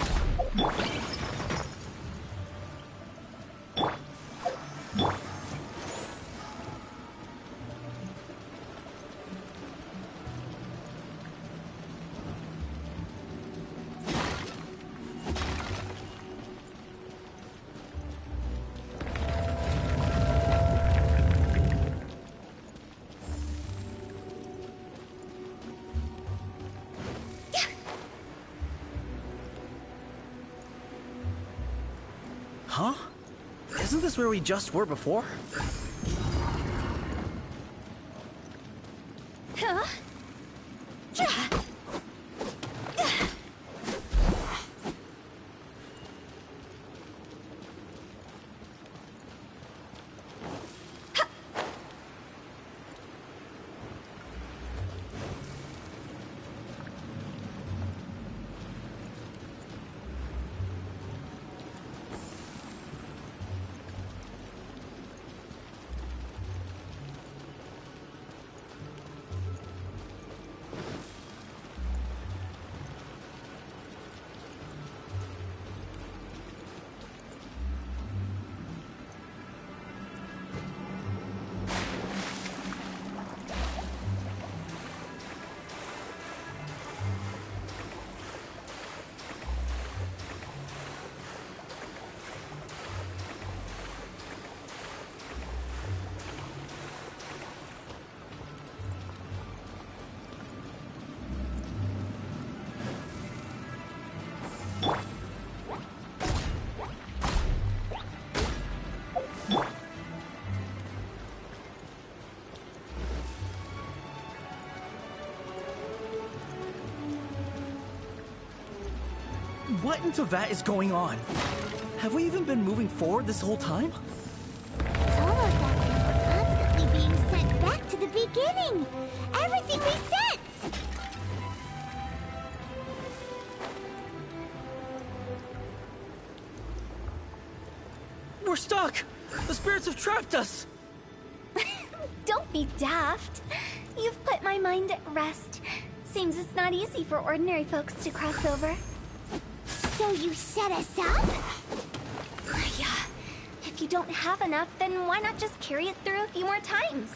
Huh? Isn't this where we just were before? Huh? What into that is going on? Have we even been moving forward this whole time? It's almost as if we're constantly being sent back to the beginning. Everything resets. We're stuck! The spirits have trapped us! Don't be daft. You've put my mind at rest. Seems it's not easy for ordinary folks to cross over. So you set us up? Yeah. If you don't have enough, then why not just carry it through a few more times?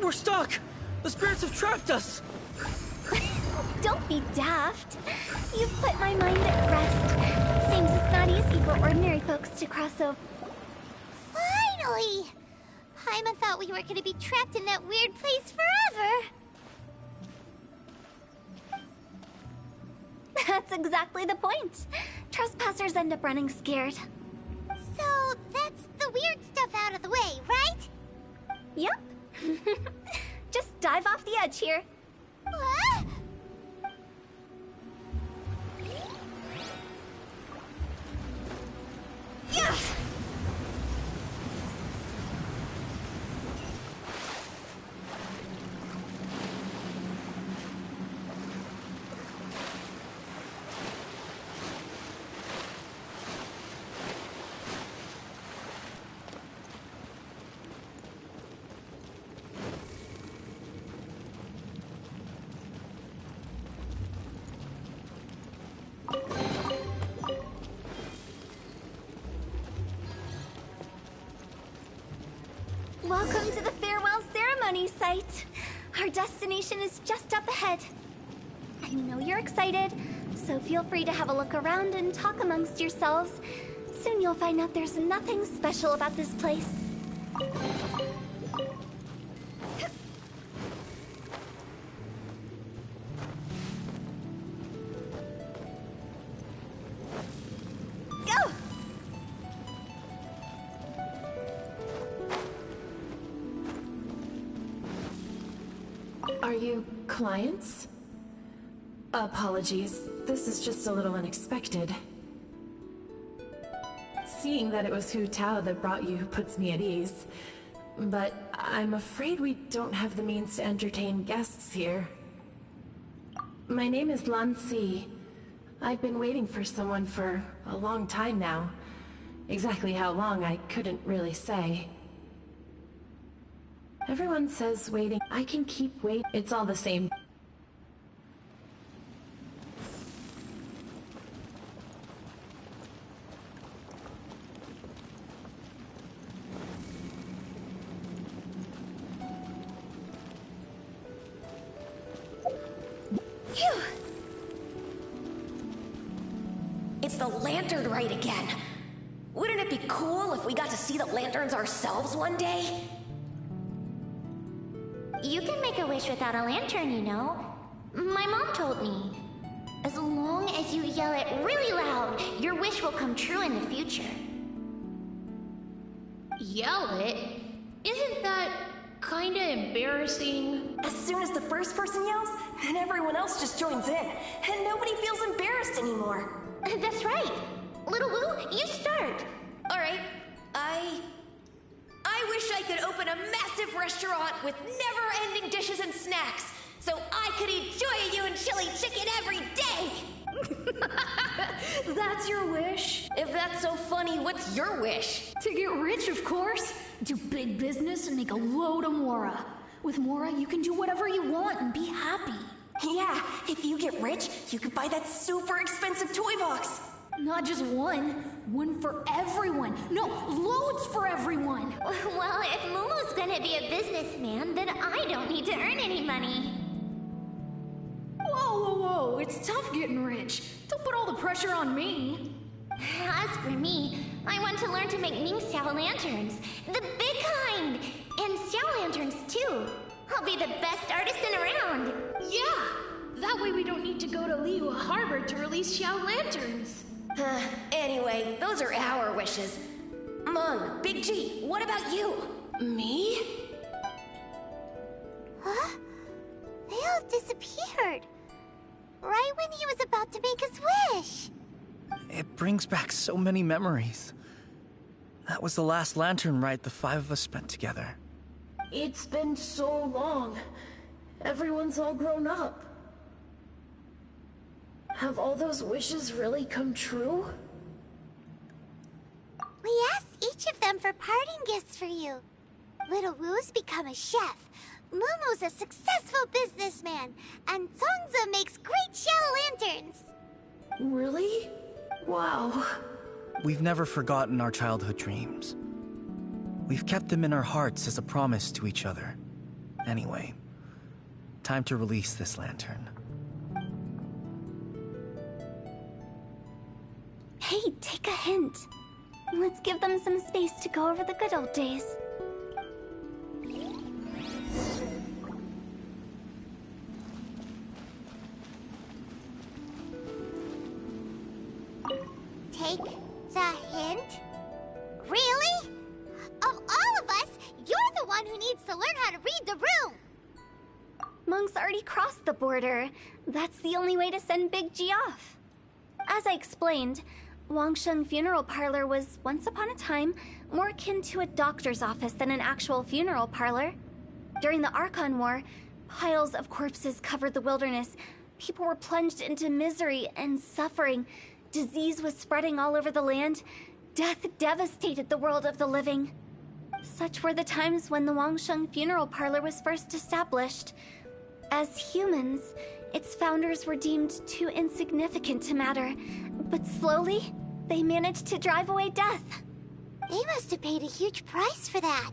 We're stuck! The spirits have trapped us! Don't be daft. You've put my mind at rest. Seems it's not easy for ordinary folks to cross over. Finally! Paimon thought we were going to be trapped in that weird place forever. That's exactly the point. Trespassers end up running scared. So that's the weird stuff out of the way, right? Yep. Just dive off the edge here. What? Yeah! Welcome to the farewell ceremony site. Our destination is just up ahead. I know you're excited, So feel free to have a look around and talk amongst yourselves. Soon you'll find out there's nothing special about this place. Go! Are you clients? Apologies, this is just a little unexpected. Seeing that it was Hu Tao that brought you puts me at ease. But I'm afraid we don't have the means to entertain guests here. My name is Lan Si. I've been waiting for someone for a long time now. Exactly how long, I couldn't really say. Everyone says waiting. I can keep waiting. It's all the same. Phew. It's the lantern rite again. Wouldn't it be cool if we got to see the lanterns ourselves one day? You can make a wish without a lantern, you know. My mom told me. As long as you yell it really loud, your wish will come true in the future. Yell it? Isn't that kinda embarrassing? As soon as the first person yells, and everyone else just joins in, and nobody feels embarrassed anymore. That's right. Little Wu, you start. All right, I wish I could open a massive restaurant with never-ending dishes and snacks, so I could eat Joy and chili chicken every day! That's your wish? If that's so funny, what's your wish? To get rich, of course. Do big business and make a load of Mora. With Mora, you can do whatever you want and be happy. Yeah, if you get rich, you could buy that super expensive toy box. Not just one. One for everyone. No, loads for everyone. Well, if Momo's gonna be a businessman, then I don't need to earn any money. Whoa, whoa, whoa. It's tough getting rich. Don't put all the pressure on me. As for me, I want to learn to make Ming Xiao lanterns. The big kind! And Xiao lanterns, too. I'll be the best artisan around. Yeah! That way we don't need to go to Liyue Harbor to release Xiao lanterns. Anyway, those are our wishes. Mung, Big G, what about you? Me? Huh? They all disappeared. Right when he was about to make his wish. It brings back so many memories. That was the last lantern rite the five of us spent together. It's been so long. Everyone's all grown up. Have all those wishes really come true? We asked each of them for parting gifts for you. Little Wu's become a chef. Momo's a successful businessman. And Songza makes great Xiao lanterns. Really? Wow. We've never forgotten our childhood dreams. We've kept them in our hearts as a promise to each other. Anyway, time to release this lantern. Hey, take a hint. Let's give them some space to go over the good old days. Take the hint? Really? Of all of us, you're the one who needs to learn how to read the room! Monk's already crossed the border. That's the only way to send Big G off. As I explained, Wangsheng Funeral Parlor was, once upon a time, more akin to a doctor's office than an actual funeral parlor. During the Archon War, piles of corpses covered the wilderness. People were plunged into misery and suffering. Disease was spreading all over the land. Death devastated the world of the living. Such were the times when the Wangsheng Funeral Parlor was first established. As humans, its founders were deemed too insignificant to matter, but slowly, they managed to drive away death. They must have paid a huge price for that.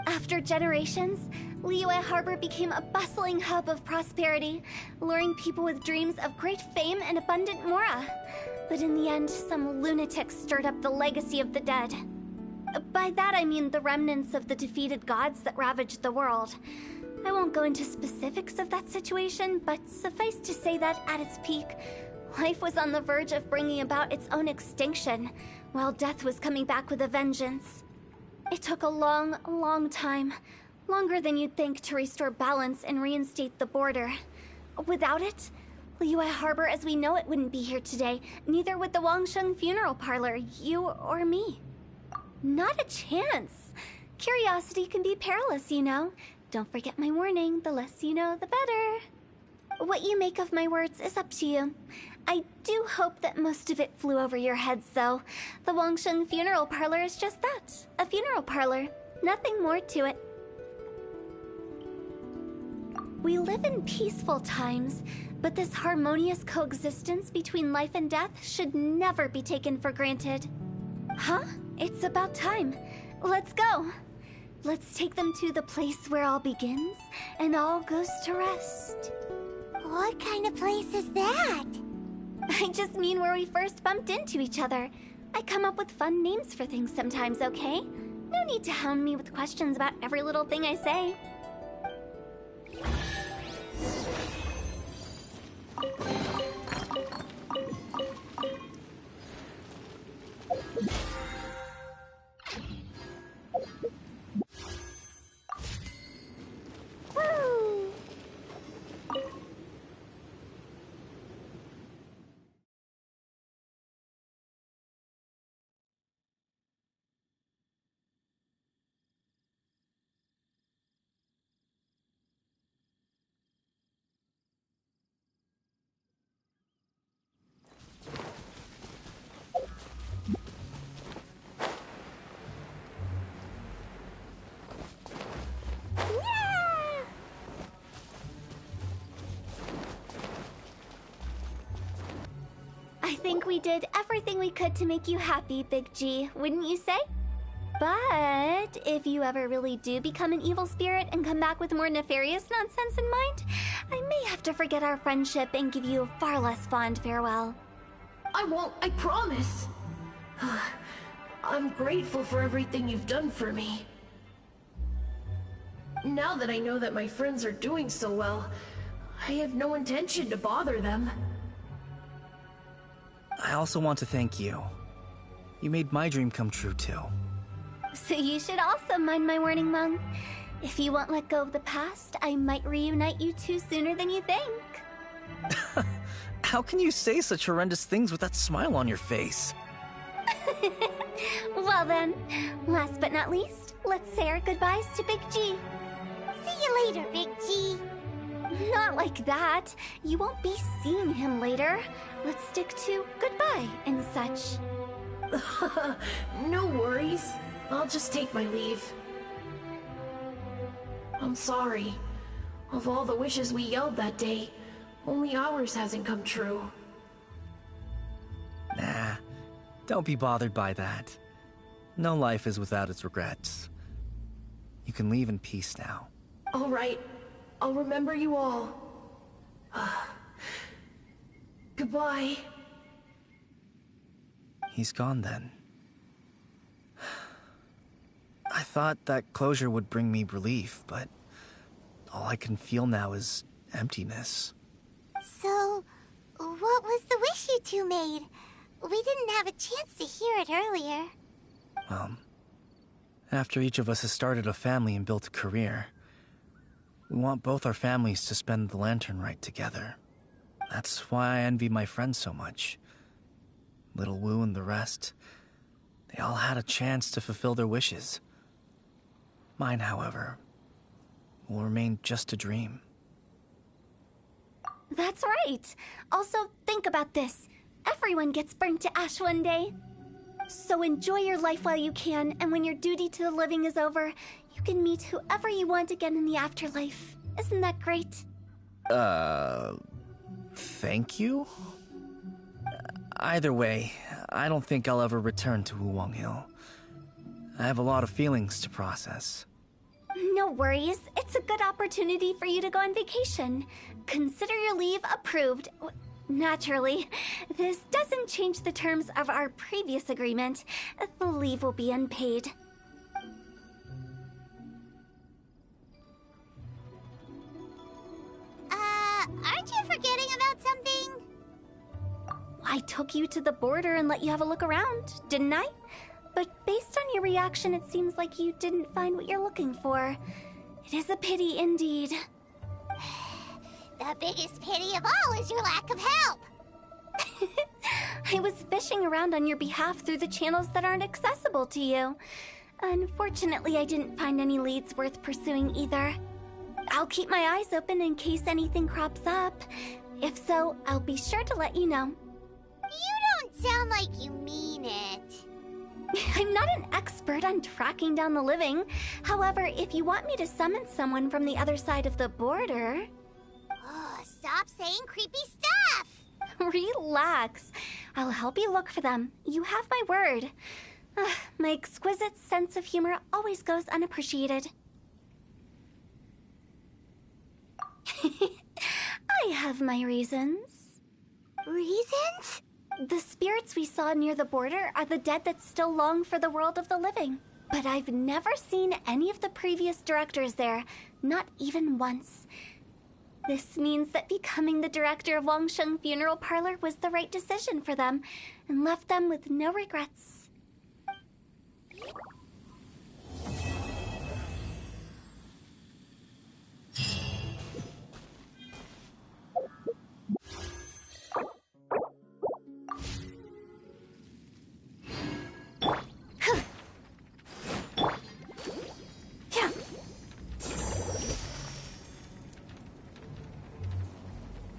After generations, Liyue Harbor became a bustling hub of prosperity, luring people with dreams of great fame and abundant mora. But in the end, some lunatics stirred up the legacy of the dead. By that I mean the remnants of the defeated gods that ravaged the world. I won't go into specifics of that situation, but suffice to say that at its peak, life was on the verge of bringing about its own extinction, while death was coming back with a vengeance. It took a long, long time, longer than you'd think, to restore balance and reinstate the border. Without it, Liyue Harbor as we know it wouldn't be here today, neither would the Wangsheng Funeral Parlor, you or me. Not a chance. Curiosity can be perilous, you know. Don't forget my warning, the less you know, the better. What you make of my words is up to you. I do hope that most of it flew over your heads, though. The Wangsheng Funeral Parlor is just that, a funeral parlor. Nothing more to it. We live in peaceful times, but this harmonious coexistence between life and death should never be taken for granted. Huh? It's about time. Let's go. Let's take them to the place where all begins and all goes to rest. What kind of place is that? I just mean where we first bumped into each other. I come up with fun names for things sometimes, okay? No need to hound me with questions about every little thing I say. I think we did everything we could to make you happy, Big G, wouldn't you say? But if you ever really do become an evil spirit and come back with more nefarious nonsense in mind, I may have to forget our friendship and give you a far less fond farewell. I won't, I promise. I'm grateful for everything you've done for me. Now that I know that my friends are doing so well, I have no intention to bother them. I also want to thank you. You made my dream come true, too. So you should also mind my warning, Mung. If you won't let go of the past, I might reunite you two sooner than you think. How can you say such horrendous things with that smile on your face? Well then, last but not least, let's say our goodbyes to Big G. See you later, Big G. Not like that. You won't be seeing him later. Let's stick to goodbye and such. No worries. I'll just take my leave. I'm sorry. Of all the wishes we yelled that day, only ours hasn't come true. Nah, don't be bothered by that. No life is without its regrets. You can leave in peace now. All right. I'll remember you all. Goodbye. He's gone then. I thought that closure would bring me relief, but all I can feel now is emptiness. So, what was the wish you two made? We didn't have a chance to hear it earlier. After each of us has started a family and built a career, we want both our families to spend the Lantern Rite together. That's why I envy my friends so much. Little Wu and the rest, they all had a chance to fulfill their wishes. Mine, however, will remain just a dream. That's right. Also, think about this. Everyone gets burnt to ash one day. So enjoy your life while you can, and when your duty to the living is over, you can meet whoever you want again in the afterlife. Isn't that great? Thank you? Either way, I don't think I'll ever return to Wuwang Hill. I have a lot of feelings to process. No worries. It's a good opportunity for you to go on vacation. Consider your leave approved. Naturally, this doesn't change the terms of our previous agreement. The leave will be unpaid. Aren't you forgetting about something? I took you to the border and let you have a look around, didn't I? But based on your reaction, it seems like you didn't find what you're looking for. It is a pity indeed. The biggest pity of all is your lack of help. I was fishing around on your behalf through the channels that aren't accessible to you. Unfortunately, I didn't find any leads worth pursuing either. I'll keep my eyes open in case anything crops up. If so, I'll be sure to let you know. You don't sound like you mean it. I'm not an expert on tracking down the living. However, if you want me to summon someone from the other side of the border... Oh, stop saying creepy stuff! Relax. I'll help you look for them. You have my word. My exquisite sense of humor always goes unappreciated. I have my reasons. Reasons? The spirits we saw near the border are the dead that still long for the world of the living. But I've never seen any of the previous directors there, not even once. This means that becoming the director of Wangsheng Funeral Parlor was the right decision for them, and left them with no regrets.